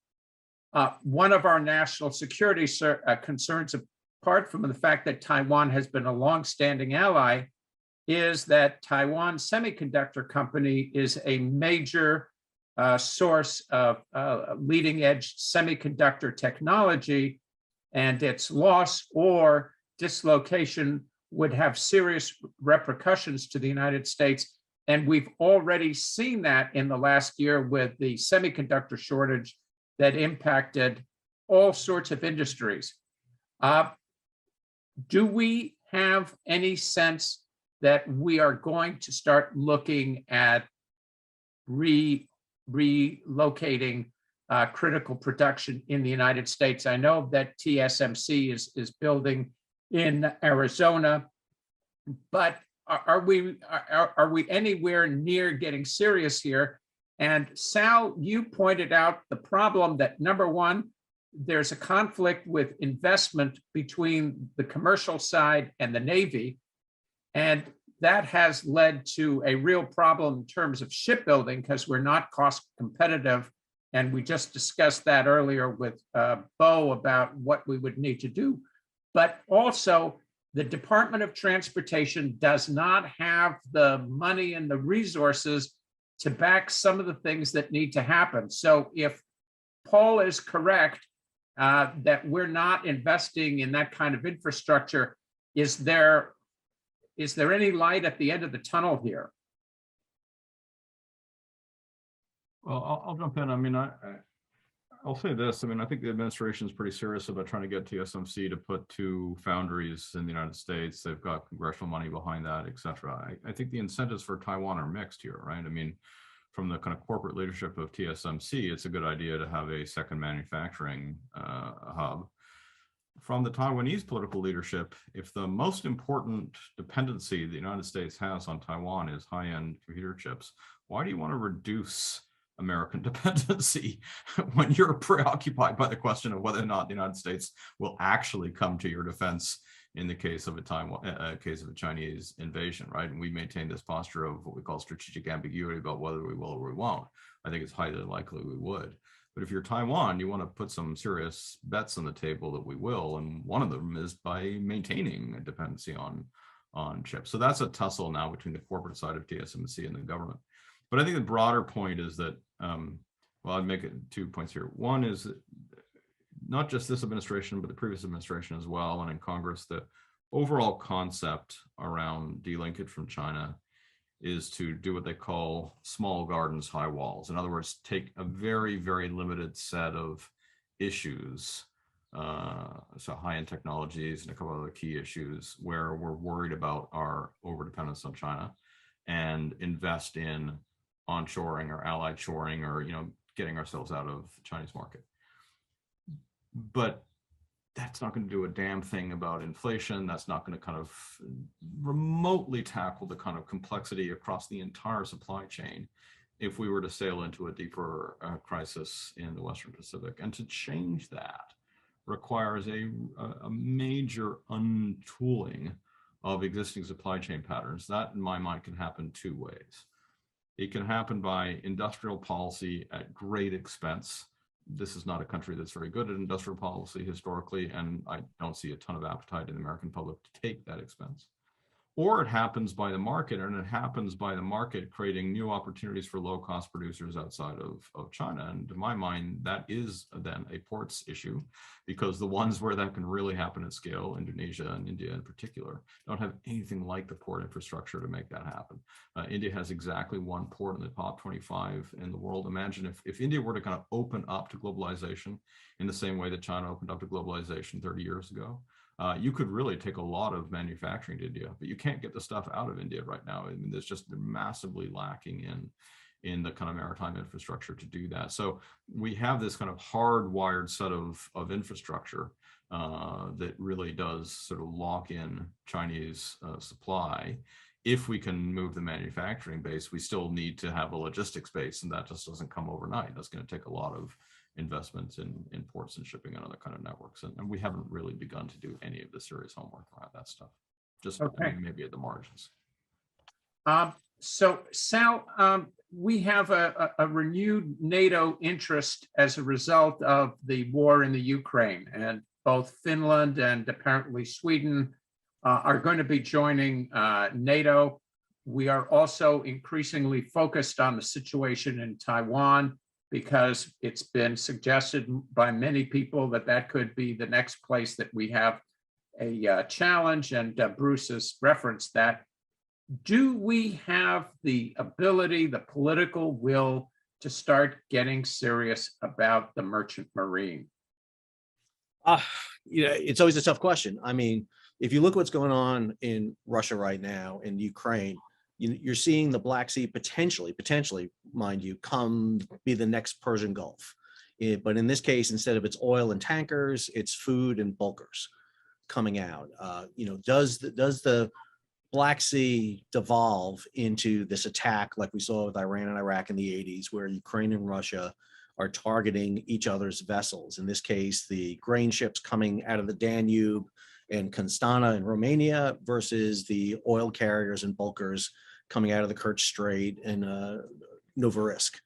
One of our national security concerns, apart from the fact that Taiwan has been a longstanding ally, is that Taiwan Semiconductor Company is a major source of leading edge semiconductor technology, and its loss or dislocation would have serious repercussions to the United States. And we've already seen that in the last year with the semiconductor shortage that impacted all sorts of industries. Do we have any sense that we are going to start looking at relocating critical production in the United States? I know that TSMC is building in Arizona, but are we anywhere near getting serious here? And Sal, you pointed out the problem that, number one, there's a conflict with investment between the commercial side and the Navy. And that has led to a real problem in terms of shipbuilding because we're not cost competitive. And we just discussed that earlier with Bo about what we would need to do. But also, the Department of Transportation does not have the money and the resources to back some of the things that need to happen. So if Paul is correct, that we're not investing in that kind of infrastructure, is there any light at the end of the tunnel here? Well, I'll jump in. I mean, I'll say this. I mean, I think the administration is pretty serious about trying to get TSMC to put 2 foundries in the United States. They've got congressional money behind that, et cetera. I think the incentives for Taiwan are mixed here, right? I mean, from the kind of corporate leadership of TSMC, it's a good idea to have a second manufacturing hub. From the Taiwanese political leadership, if the most important dependency the United States has on Taiwan is high-end computer chips, why do you want to reduce American dependency when you're preoccupied by the question of whether or not the United States will actually come to your defense in the case of a Chinese invasion, right? And we maintain this posture of what we call strategic ambiguity about whether we will or we won't. I think it's highly likely we would. But if you're Taiwan, you want to put some serious bets on the table that we will, and one of them is by maintaining a dependency on chips. So that's a tussle now between the corporate side of TSMC and the government. But I think the broader point is that, well, I'd make it 2 points here. One is that not just this administration, but the previous administration as well, and in Congress, the overall concept around delinkage from China is to do what they call small gardens, high walls. In other words, take a very, very limited set of issues, so high-end technologies and a couple of other key issues where we're worried about our overdependence on China, and invest in onshoring or allied shoring, or getting ourselves out of the Chinese market. But that's not going to do a damn thing about inflation. That's not going to kind of remotely tackle the kind of complexity across the entire supply chain if we were to sail into a deeper crisis in the Western Pacific. And to change that requires a major untooling of existing supply chain patterns. That, in my mind, can happen 2 ways. It can happen by industrial policy at great expense. This is not a country that's very good at industrial policy historically, and I don't see a ton of appetite in the American public to take that expense. Or it happens by the market, and it happens by the market creating new opportunities for low-cost producers outside of China. And to my mind, that is then a ports issue, because the ones where that can really happen at scale, Indonesia and India in particular, don't have anything like the port infrastructure to make that happen. India has exactly 1 port in the top 25 in the world. Imagine if India were to kind of open up to globalization in the same way that China opened up to globalization 30 years ago. You could really take a lot of manufacturing to India, but you can't get the stuff out of India right now. I mean, there's just massively lacking in the kind of maritime infrastructure to do that. So we have this kind of hardwired set of infrastructure that really does sort of lock in Chinese supply. If we can move the manufacturing base, we still need to have a logistics base, and that just doesn't come overnight. That's going to take a lot of investments in ports and shipping and other kind of networks. And we haven't really begun to do any of the serious homework around that stuff. Just okay. Maybe at the margins. So Sal, we have a renewed NATO interest as a result of the war in the Ukraine, and both Finland and apparently Sweden are going to be joining NATO. We are also increasingly focused on the situation in Taiwan, because it's been suggested by many people that that could be the next place that we have a challenge, and Bruce has referenced that. Do we have the ability, the political will to start getting serious about the merchant marine? It's always a tough question. I mean, if you look what's going on in Russia right now, in Ukraine, you're seeing the Black Sea potentially, mind you, come be the next Persian Gulf. But in this case, instead of its oil and tankers, it's food and bulkers coming out. Does the Black Sea devolve into this attack like we saw with Iran and Iraq in the 80s, where Ukraine and Russia are targeting each other's vessels. In this case, the grain ships coming out of the Danube and Constanta in Romania versus the oil carriers and bulkers coming out of the Kerch Strait and Novorossiysk.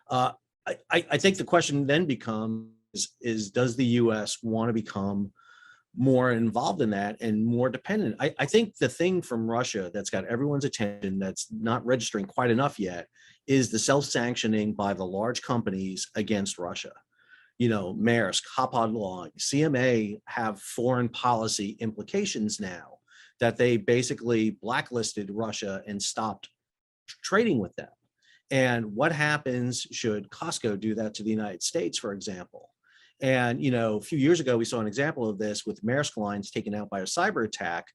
I think the question then becomes is does the U.S. want to become more involved in that and more dependent? I think the thing from Russia that's got everyone's attention that's not registering quite enough yet is the self-sanctioning by the large companies against Russia. You know, Maersk, Hapag-Lloyd, CMA have foreign policy implications now that they basically blacklisted Russia and stopped trading with them. And what happens should Costco do that to the United States, for example? And, you know, a few years ago, we saw an example of this with Maersk lines taken out by a cyber attack.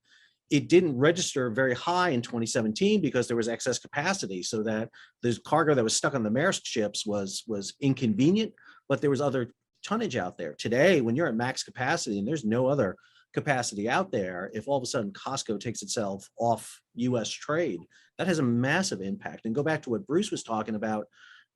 It didn't register very high in 2017 because there was excess capacity, so that the cargo that was stuck on the Maersk ships was inconvenient, but there was other tonnage out there. Today, when you're at max capacity and there's no other capacity out there, if all of a sudden Costco takes itself off US trade, that has a massive impact. And go back to what Bruce was talking about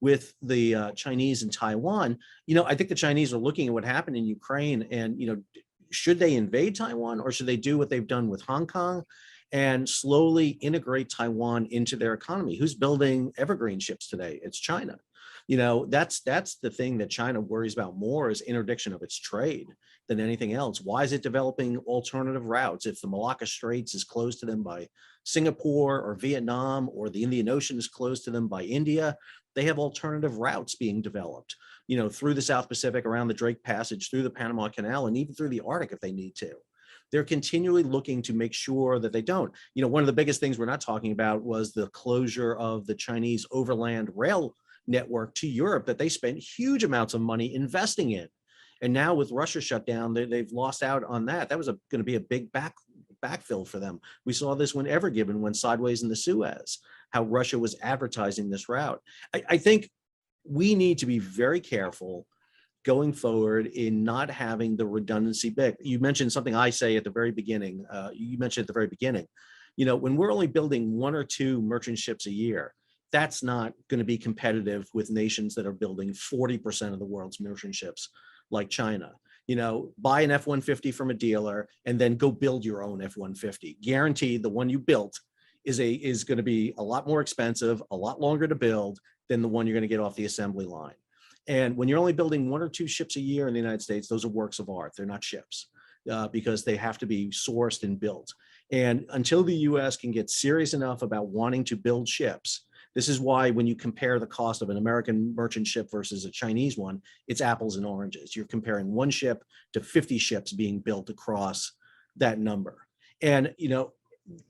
with the Chinese and Taiwan. You know, I think the Chinese are looking at what happened in Ukraine and, you know, should they invade Taiwan or should they do what they've done with Hong Kong and slowly integrate Taiwan into their economy? Who's building evergreen ships today? It's China. You know, that's the thing that China worries about more is interdiction of its trade than anything else. Why is it developing alternative routes? If the Malacca Straits is closed to them by Singapore or Vietnam, or the Indian Ocean is closed to them by India, they have alternative routes being developed, you know, through the South Pacific, around the Drake Passage, through the Panama Canal, and even through the Arctic if they need to. They're continually looking to make sure that they don't. You know, one of the biggest things we're not talking about was the closure of the Chinese overland rail network to Europe that they spent huge amounts of money investing in. And now with Russia shut down, they've lost out on that. That was going to be a big backfill for them. We saw this when Ever Given went sideways in the Suez, how Russia was advertising this route. I think we need to be very careful going forward in not having the redundancy big. You mentioned something I say at the very beginning. You mentioned at the very beginning, you know, when we're only building 1 or 2 merchant ships a year, that's not going to be competitive with nations that are building 40% of the world's merchant ships like China. You know, buy an F-150 from a dealer and then go build your own F-150. Guaranteed the one you built is going to be a lot more expensive, a lot longer to build than the one you're going to get off the assembly line. And when you're only building 1 or 2 ships a year in the United States, those are works of art. They're not ships because they have to be sourced and built. And until the US can get serious enough about wanting to build ships, this is why when you compare the cost of an American merchant ship versus a Chinese one, it's apples and oranges. You're comparing one ship to 50 ships being built across that number. And, you know,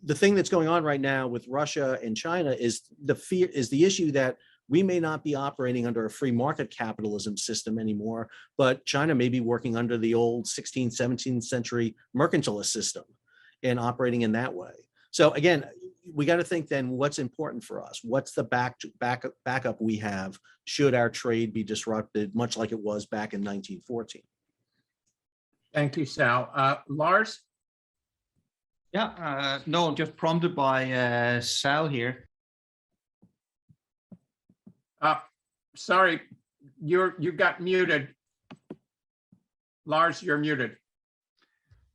the thing that's going on right now with Russia and China is the issue that we may not be operating under a free market capitalism system anymore, but China may be working under the old 16th, 17th century mercantilist system and operating in that way. So again, we got to think then what's important for us. What's the backup we have should our trade be disrupted, much like it was back in 1914? Thank you, Sal. Lars? Yeah, no, just prompted by Sal here. Sorry, you got muted. Lars, you're muted.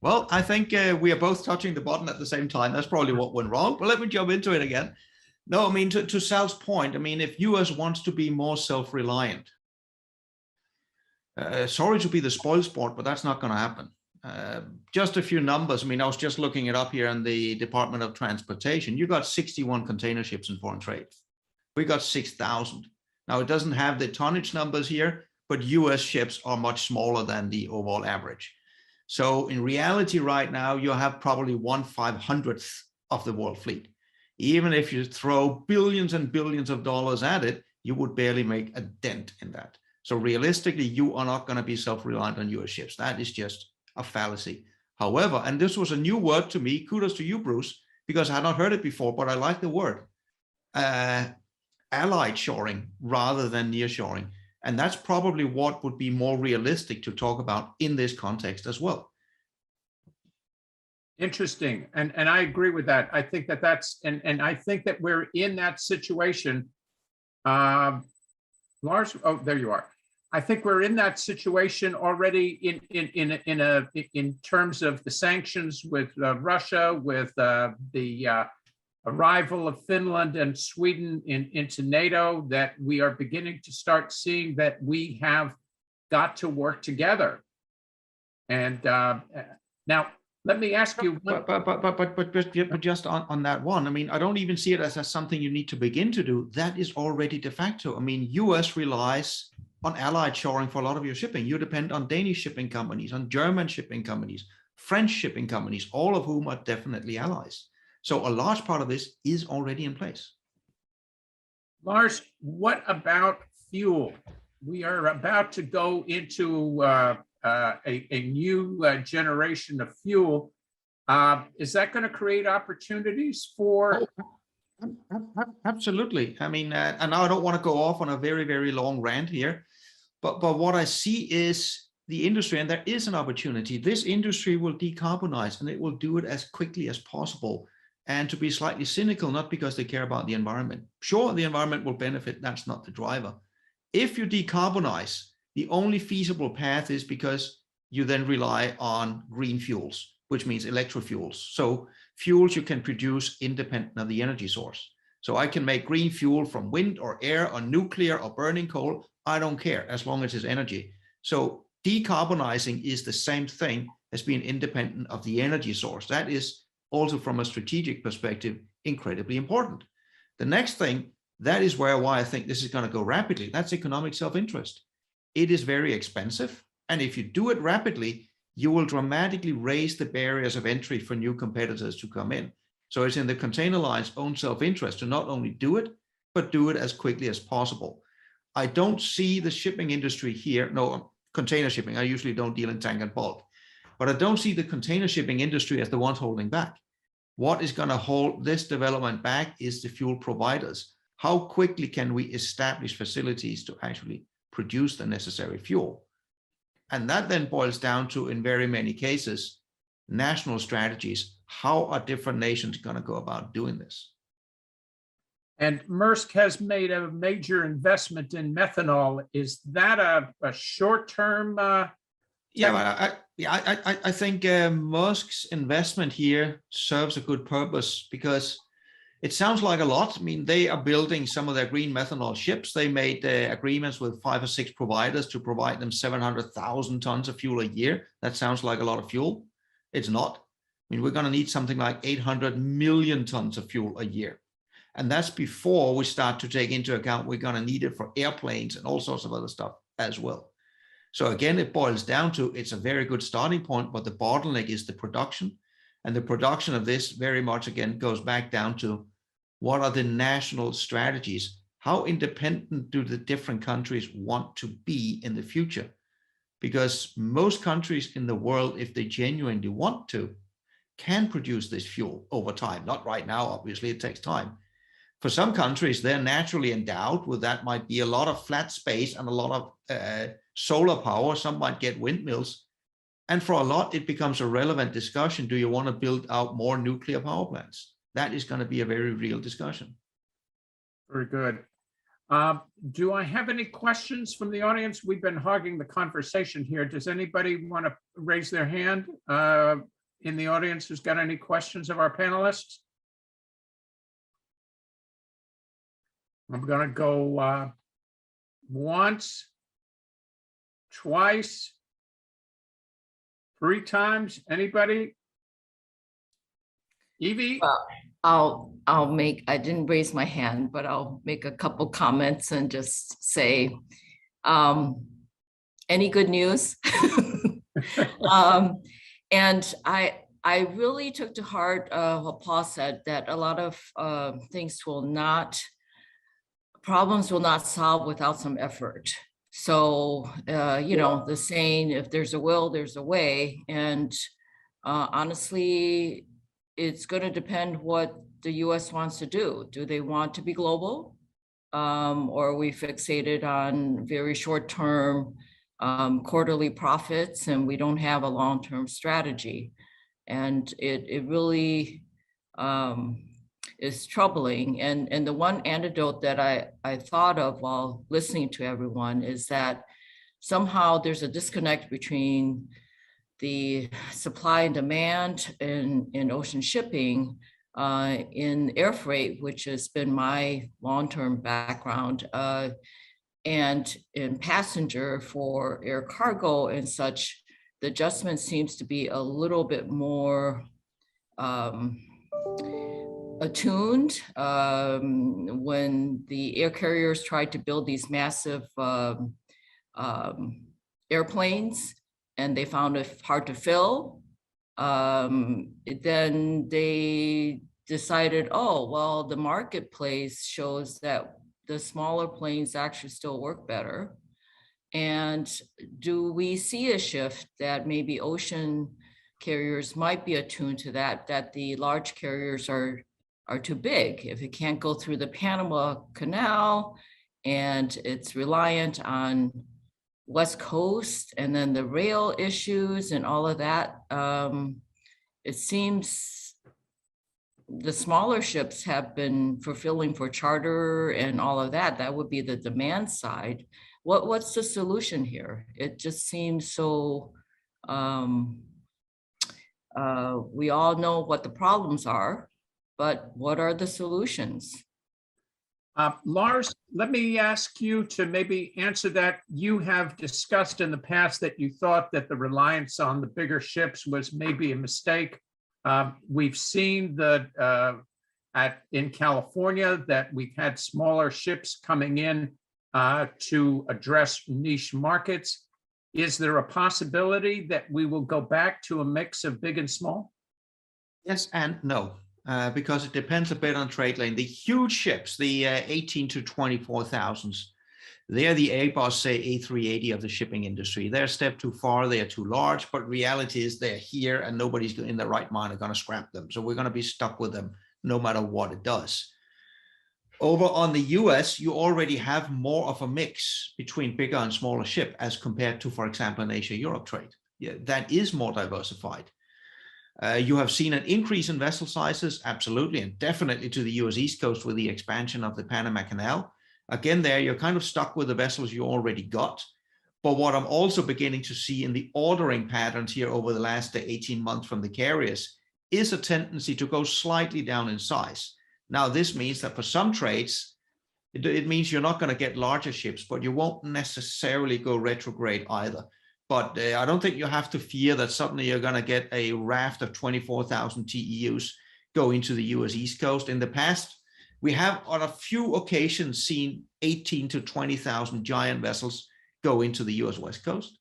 Well, I think we are both touching the button at the same time. That's probably what went wrong, but let me jump into it again. No, I mean, to Sal's point, I mean, if US wants to be more self-reliant, sorry to be the spoilsport, but that's not going to happen. Just a few numbers. I mean, I was just looking it up here in the Department of Transportation. You got 61 container ships in foreign trade. We got 6,000. Now, it doesn't have the tonnage numbers here, but US ships are much smaller than the overall average. So in reality right now, you have probably 1/500th of the world fleet. Even if you throw billions and billions of dollars at it, you would barely make a dent in that. So realistically, you are not going to be self-reliant on US ships. That is just a fallacy. However, and this was a new word to me, kudos to you, Bruce, because I had not heard it before, but I like the word. Allied shoring rather than near shoring. And that's probably what would be more realistic to talk about in this context as well. Interesting. And I agree with that. I think that that's, and I think that we're in that situation. Lars, oh, there you are. I think we're in that situation already in terms of the sanctions with Russia, with the arrival of Finland and Sweden into NATO, that we are beginning to start seeing that we have got to work together. And now, let me ask you. But just on that one, I mean, I don't even see it as something you need to begin to do. That is already de facto. I mean, US relies on allied shoring for a lot of your shipping. You depend on Danish shipping companies, on German shipping companies, French shipping companies, all of whom are definitely allies. So a large part of this is already in place. Lars, what about fuel? We are about to go into a new generation of fuel. Is that going to create opportunities for? Absolutely. I mean, and now I don't want to go off on a very, very long rant here, but what I see is the industry, and there is an opportunity. This industry will decarbonize, and it will do it as quickly as possible. And to be slightly cynical, not because they care about the environment. Sure, the environment will benefit. That's not the driver. If you decarbonize, the only feasible path is because you then rely on green fuels, which means electrofuels. So fuels you can produce independent of the energy source. So I can make green fuel from wind or air or nuclear or burning coal. I don't care as long as it's energy. So decarbonizing is the same thing as being independent of the energy source. That is also from a strategic perspective, incredibly important. The next thing, that is why I think this is going to go rapidly. That's economic self-interest. It is very expensive. And if you do it rapidly, you will dramatically raise the barriers of entry for new competitors to come in. So it's in the container line's own self-interest to not only do it, but do it as quickly as possible. I don't see the shipping industry here, no, container shipping, I usually don't deal in tank and bulk, but I don't see the container shipping industry as the ones holding back. What is going to hold this development back is the fuel providers. How quickly can we establish facilities to actually produce the necessary fuel? And that then boils down to, in very many cases, national strategies. How are different nations going to go about doing this? And Maersk has made a major investment in methanol. Is that a short-term? Yeah, I think Maersk's investment here serves a good purpose, because it sounds like a lot. I mean, they are building some of their green methanol ships. They made agreements with 5 or 6 providers to provide them 700,000 tons of fuel a year. That sounds like a lot of fuel. It's not. I mean, we're going to need something like 800 million tons of fuel a year. And that's before we start to take into account we're going to need it for airplanes and all sorts of other stuff as well. So again, it boils down to, it's a very good starting point, but the bottleneck is the production. And the production of this very much, again, goes back down to what are the national strategies? How independent do the different countries want to be in the future? Because most countries in the world, if they genuinely want to, can produce this fuel over time. Not right now, obviously, it takes time. For some countries, they're naturally endowed with that. Might be a lot of flat space and a lot of solar power. Some might get windmills. And for a lot, it becomes a relevant discussion. Do you want to build out more nuclear power plants? That is going to be a very real discussion. Very good. Do I have any questions from the audience? We've been hogging the conversation here. Does anybody want to raise their hand in the audience who's got any questions of our panelists? I'm going to go once, twice, 3 times. Anybody? Evie? Well, I didn't raise my hand, but I'll make a couple comments and just say, any good news? And I really took to heart what Paul said, that a lot of problems will not solve without some effort. So, the saying, if there's a will, there's a way. And honestly, it's going to depend what the US wants to do. Do they want to be global? Or are we fixated on very short-term quarterly profits, and we don't have a long-term strategy? And it really is troubling. And the one anecdote that I thought of while listening to everyone is that somehow there's a disconnect between the supply and demand in ocean shipping, in air freight, which has been my long-term background, and in passenger for air cargo and such. The adjustment seems to be a little bit more attuned. When the air carriers tried to build these massive airplanes and they found it hard to fill, then they decided, oh, well, the marketplace shows that the smaller planes actually still work better. And do we see a shift that maybe ocean carriers might be attuned to that the large carriers are too big? If it can't go through the Panama Canal and it's reliant on West Coast and then the rail issues and all of that, it seems the smaller ships have been fulfilling for charter and all of that. That would be the demand side. What's the solution here? It just seems so, we all know what the problems are, but what are the solutions? Lars, let me ask you to maybe answer that. You have discussed in the past that you thought that the reliance on the bigger ships was maybe a mistake. We've seen that in California that we've had smaller ships coming in to address niche markets. Is there a possibility that we will go back to a mix of big and small? Yes and no, because it depends a bit on trade lane. The huge ships, the 18 to 24,000s, they're the Airbus, say, A380 of the shipping industry. They're a step too far, they're too large, but reality is they're here and nobody's in their right mind are going to scrap them. So we're going to be stuck with them no matter what it does. Over on the US, you already have more of a mix between bigger and smaller ship as compared to, for example, an Asia-Europe trade. Yeah, that is more diversified. You have seen an increase in vessel sizes, absolutely, and definitely to the US East Coast with the expansion of the Panama Canal. Again, there you're kind of stuck with the vessels you already got. But what I'm also beginning to see in the ordering patterns here over the last 18 months from the carriers is a tendency to go slightly down in size. Now, this means that for some trades, it means you're not going to get larger ships, but you won't necessarily go retrograde either. But I don't think you have to fear that suddenly you're going to get a raft of 24,000 TEUs go into the US East Coast. In the past, we have on a few occasions seen 18 to 20,000 giant vessels go into the US West Coast.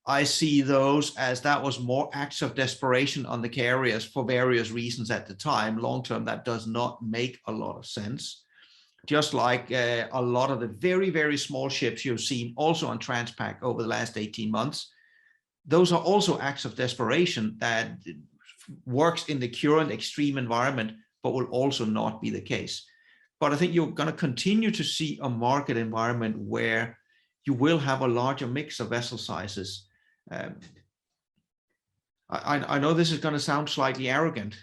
I see those as that was more acts of desperation on the carriers for various reasons at the time. Long term, that does not make a lot of sense. Just like a lot of the very, very small ships you've seen also on Transpac over the last 18 months, those are also acts of desperation that works in the current extreme environment, but will also not be the case. But I think you're going to continue to see a market environment where you will have a larger mix of vessel sizes. I know this is going to sound slightly arrogant,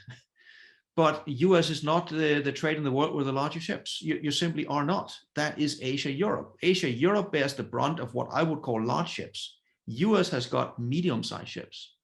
but US is not the trade in the world with the larger ships. You simply are not. That is Asia-Europe. Asia-Europe bears the brunt of what I would call large ships. US has got medium-sized ships.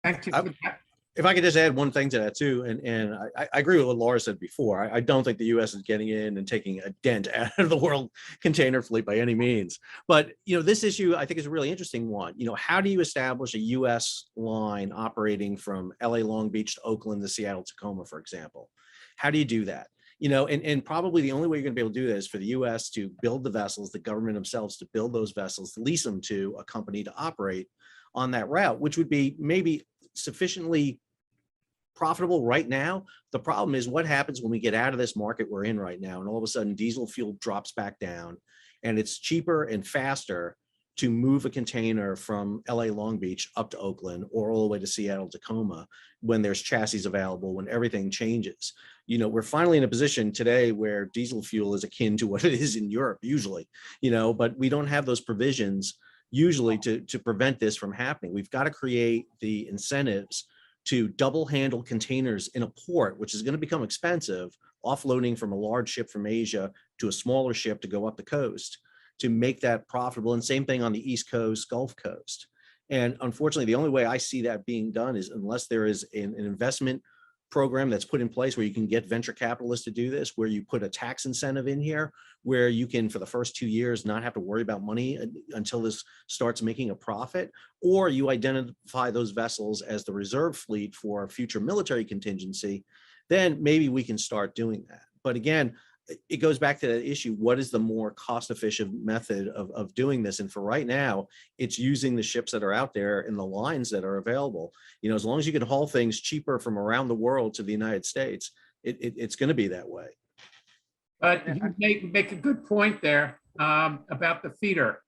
Thank you for that. If I could just add one thing to that too, and I agree with what Laura said before. I don't think the U.S. is getting in and taking a dent out of the world container fleet by any means. But this issue I think is a really interesting one. How do you establish a U.S. line operating from L.A. Long Beach to Oakland to Seattle Tacoma, for example? How do you do that? And probably the only way you're going to be able to do that is for the U.S. to build the vessels, the government themselves to build those vessels, lease them to a company to operate on that route, which would be maybe sufficiently profitable right now. The problem is what happens when we get out of this market we're in right now and all of a sudden diesel fuel drops back down and it's cheaper and faster to move a container from LA Long Beach up to Oakland or all the way to Seattle Tacoma when there's chassis available, when everything changes. We're finally in a position today where diesel fuel is akin to what it is in Europe usually, but we don't have those provisions usually to prevent this from happening. We've got to create the incentives to double handle containers in a port, which is going to become expensive, offloading from a large ship from Asia to a smaller ship to go up the coast to make that profitable. And same thing on the East Coast, Gulf Coast. And unfortunately, the only way I see that being done is unless there is an investment program that's put in place where you can get venture capitalists to do this, where you put a tax incentive in here, where you can, for the first 2 years, not have to worry about money until this starts making a profit, or you identify those vessels as the reserve fleet for future military contingency, then maybe we can start doing that. But again, it goes back to that issue. What is the more cost-efficient method of doing this? And for right now, it's using the ships that are out there and the lines that are available. You know, as long as you can haul things cheaper from around the world to the United States, it's going to be that way. But you make a good point there about the feeder.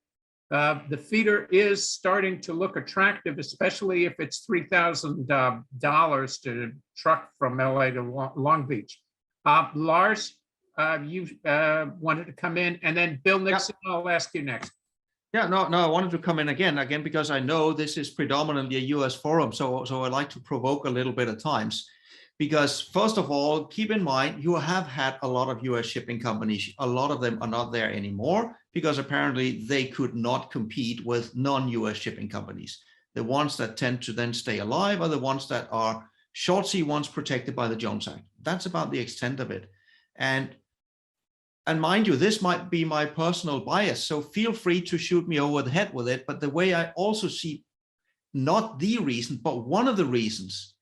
The feeder is starting to look attractive, especially if it's $3,000 to truck from LA to Long Beach. Lars, you wanted to come in, and then Bill Nixon, I'll ask you next. Yeah, no, I wanted to come in again, because I know this is predominantly a US forum, so I like to provoke a little bit at times. Because first of all, keep in mind, you have had a lot of US shipping companies. A lot of them are not there anymore because apparently they could not compete with non-US shipping companies. The ones that tend to then stay alive are the ones that are short sea ones protected by the Jones Act. That's about the extent of it. And mind you, this might be my personal bias, so feel free to shoot me over the head with it. But the way I also see, not the reason, but one of the reasons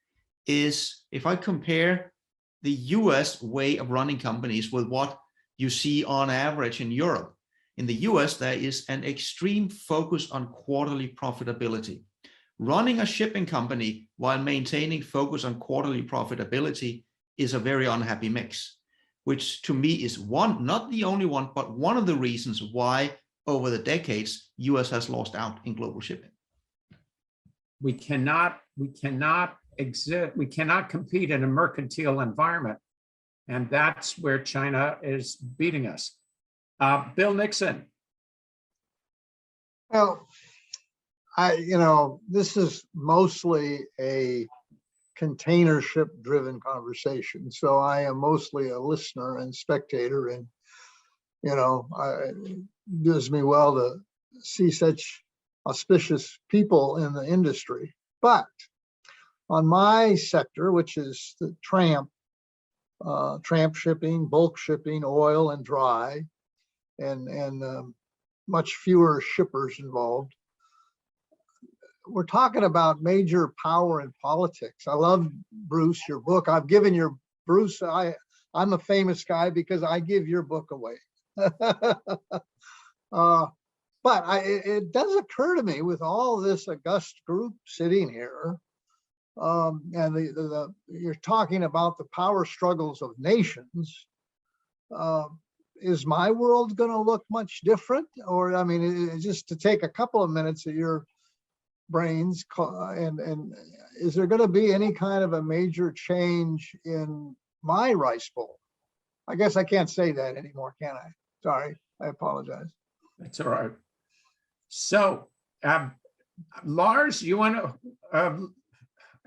is if I compare the US way of running companies with what you see on average in Europe. In the US, there is an extreme focus on quarterly profitability. Running a shipping company while maintaining focus on quarterly profitability is a very unhappy mix, which to me is one, not the only one, but one of the reasons why over the decades, US has lost out in global shipping. We cannot compete in a mercantile environment. And that's where China is beating us. Bill Nixon. Well, this is mostly a container ship driven conversation. So I am mostly a listener and spectator, and, it does me well to see such auspicious people in the industry. But on my sector, which is the tramp shipping, bulk shipping, oil and dry, and much fewer shippers involved, we're talking about major power and politics. I love, Bruce, your book. I've given your, Bruce, I'm a famous guy because I give your book away. But it does occur to me with all this august group sitting here, and you're talking about the power struggles of nations. Is my world going to look much different? Or, I mean, just to take a couple of minutes of your brains, and is there going to be any kind of a major change in my rice bowl? I guess I can't say that anymore, can I? Sorry, I apologize. That's all right. So, Lars, you want to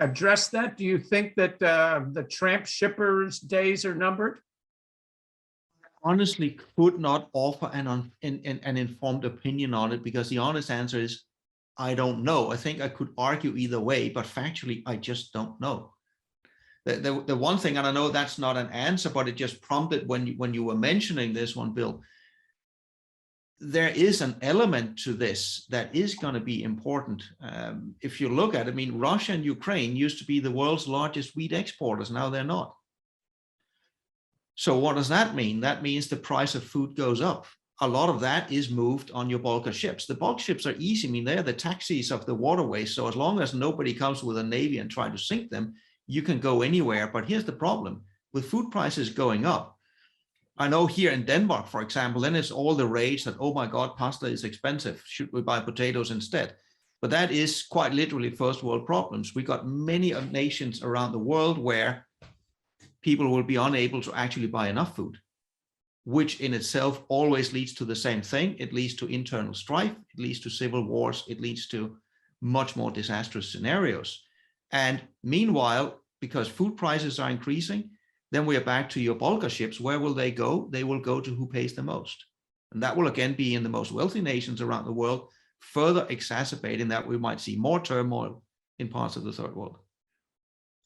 address that? Do you think that the tramp shippers' days are numbered? Honestly, could not offer an informed opinion on it, because the honest answer is I don't know. I think I could argue either way, but factually, I just don't know. The one thing, and I know that's not an answer, but it just prompted when you were mentioning this one, Bill, there is an element to this that is going to be important. If you look at it, I mean, Russia and Ukraine used to be the world's largest wheat exporters. Now they're not. So what does that mean? That means the price of food goes up. A lot of that is moved on your bulker ships. The bulk ships are easy. I mean, they're the taxis of the waterways. So as long as nobody comes with a navy and try to sink them, you can go anywhere. But here's the problem. With food prices going up, I know here in Denmark, for example, then it's all the rage that, oh my God, pasta is expensive. Should we buy potatoes instead? But that is quite literally first world problems. We got many nations around the world where people will be unable to actually buy enough food, which in itself always leads to the same thing. It leads to internal strife. It leads to civil wars. It leads to much more disastrous scenarios. And meanwhile, because food prices are increasing, then we are back to your bulker ships. Where will they go? They will go to who pays the most. And that will again be in the most wealthy nations around the world, further exacerbating that we might see more turmoil in parts of the third world.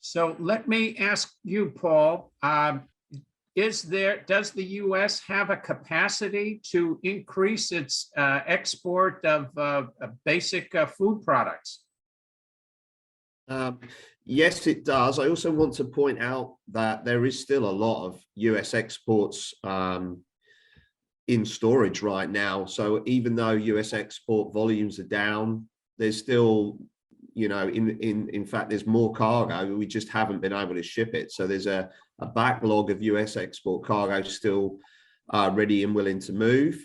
So let me ask you, Paul, does the U.S. have a capacity to increase its export of basic food products? Yes, it does. I also want to point out that there is still a lot of US exports in storage right now. So even though US export volumes are down, there's still, you know, in fact, there's more cargo. We just haven't been able to ship it. So there's a backlog of US export cargo still ready and willing to move.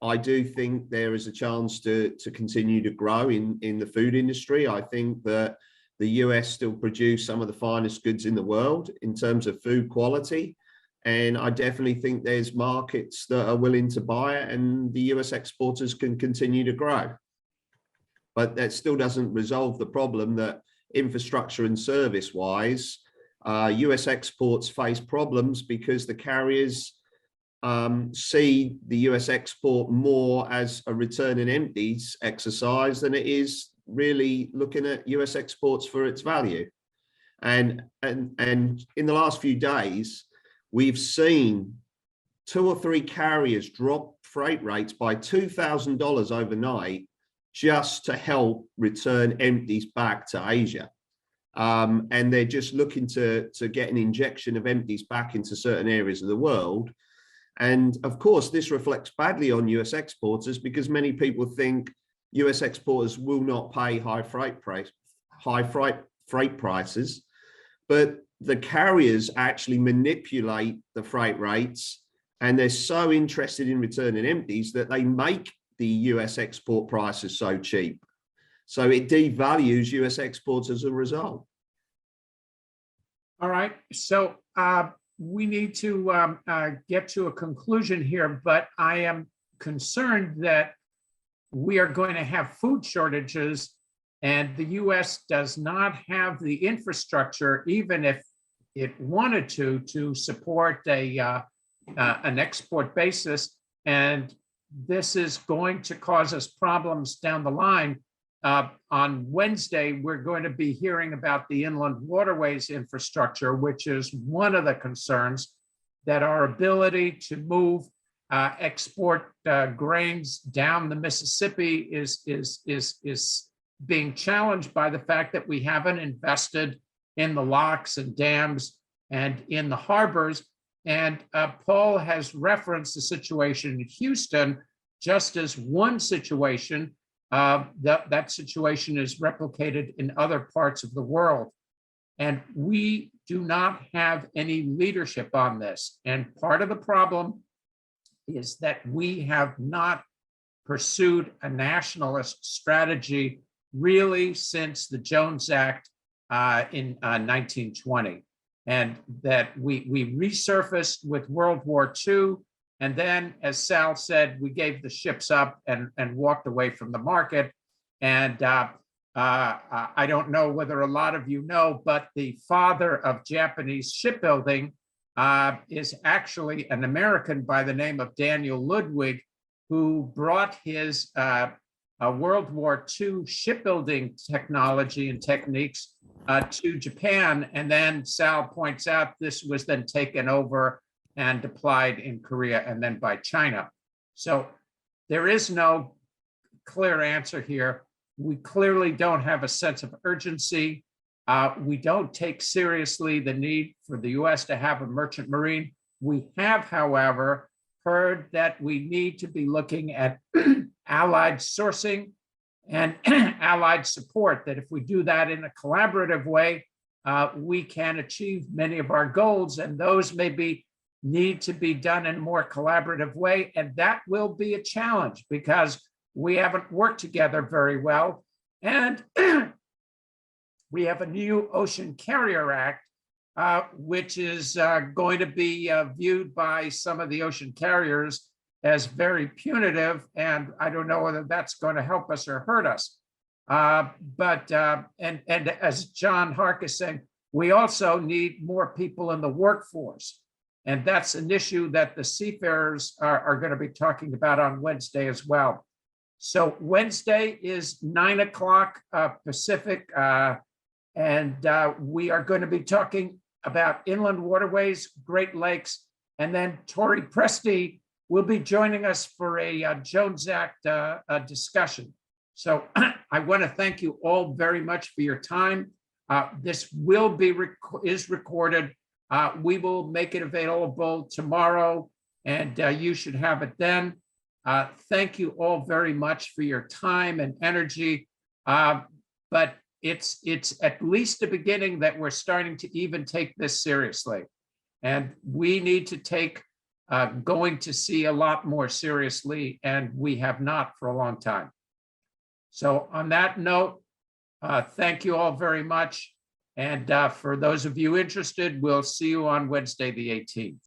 I do think there is a chance to continue to grow in the food industry. I think that the US still produce some of the finest goods in the world in terms of food quality. And I definitely think there's markets that are willing to buy it, and the US exporters can continue to grow. But that still doesn't resolve the problem that infrastructure and service wise, US exports face problems because the carriers see the US export more as a return in empties exercise than it is really looking at US exports for its value. And in the last few days, we've seen 2 or 3 carriers drop freight rates by $2,000 overnight just to help return empties back to Asia. And they're just looking to get an injection of empties back into certain areas of the world. And of course, this reflects badly on US exporters because many people think US exporters will not pay high freight prices, but the carriers actually manipulate the freight rates, and they're so interested in returning empties that they make the US export prices so cheap. So it devalues US exports as a result. All right, so we need to get to a conclusion here, but I am concerned that we are going to have food shortages, and the US does not have the infrastructure, even if it wanted to support an export basis. And this is going to cause us problems down the line. On Wednesday, we're going to be hearing about the inland waterways infrastructure, which is one of the concerns, that our ability to move export grains down the Mississippi is being challenged by the fact that we haven't invested in the locks and dams and in the harbors. And Paul has referenced the situation in Houston just as one situation. That situation is replicated in other parts of the world. And we do not have any leadership on this. And part of the problem is that we have not pursued a nationalist strategy really since the Jones Act in 1920. And that we resurfaced with World War II. And then, as Sal said, we gave the ships up and walked away from the market. And I don't know whether a lot of you know, but the father of Japanese shipbuilding is actually an American by the name of Daniel Ludwig, who brought his World War II shipbuilding technology and techniques to Japan. And then Sal points out this was then taken over and applied in Korea and then by China. So there is no clear answer here. We clearly don't have a sense of urgency. We don't take seriously the need for the US to have a merchant marine. We have, however, heard that we need to be looking at allied sourcing and allied support, that if we do that in a collaborative way, we can achieve many of our goals, and those maybe need to be done in a more collaborative way. And that will be a challenge because we haven't worked together very well. And we have a new Ocean Carrier Act, which is going to be viewed by some of the ocean carriers as very punitive. And I don't know whether that's going to help us or hurt us. And as John Hark is saying, We also need more people in the workforce. And that's an issue that the seafarers are going to be talking about on Wednesday as well. So Wednesday is 9 o'clock Pacific, and we are going to be talking about inland waterways, Great Lakes, and then Tori Presti will be joining us for a Jones Act discussion. So I want to thank you all very much for your time. This will be is recorded. We will make it available tomorrow, and you should have it then. Thank you all very much for your time and energy. But it's at least the beginning that we're starting to even take this seriously. And we need to take going to sea a lot more seriously, and we have not for a long time. So on that note, thank you all very much. And for those of you interested, we'll see you on Wednesday, the 18th.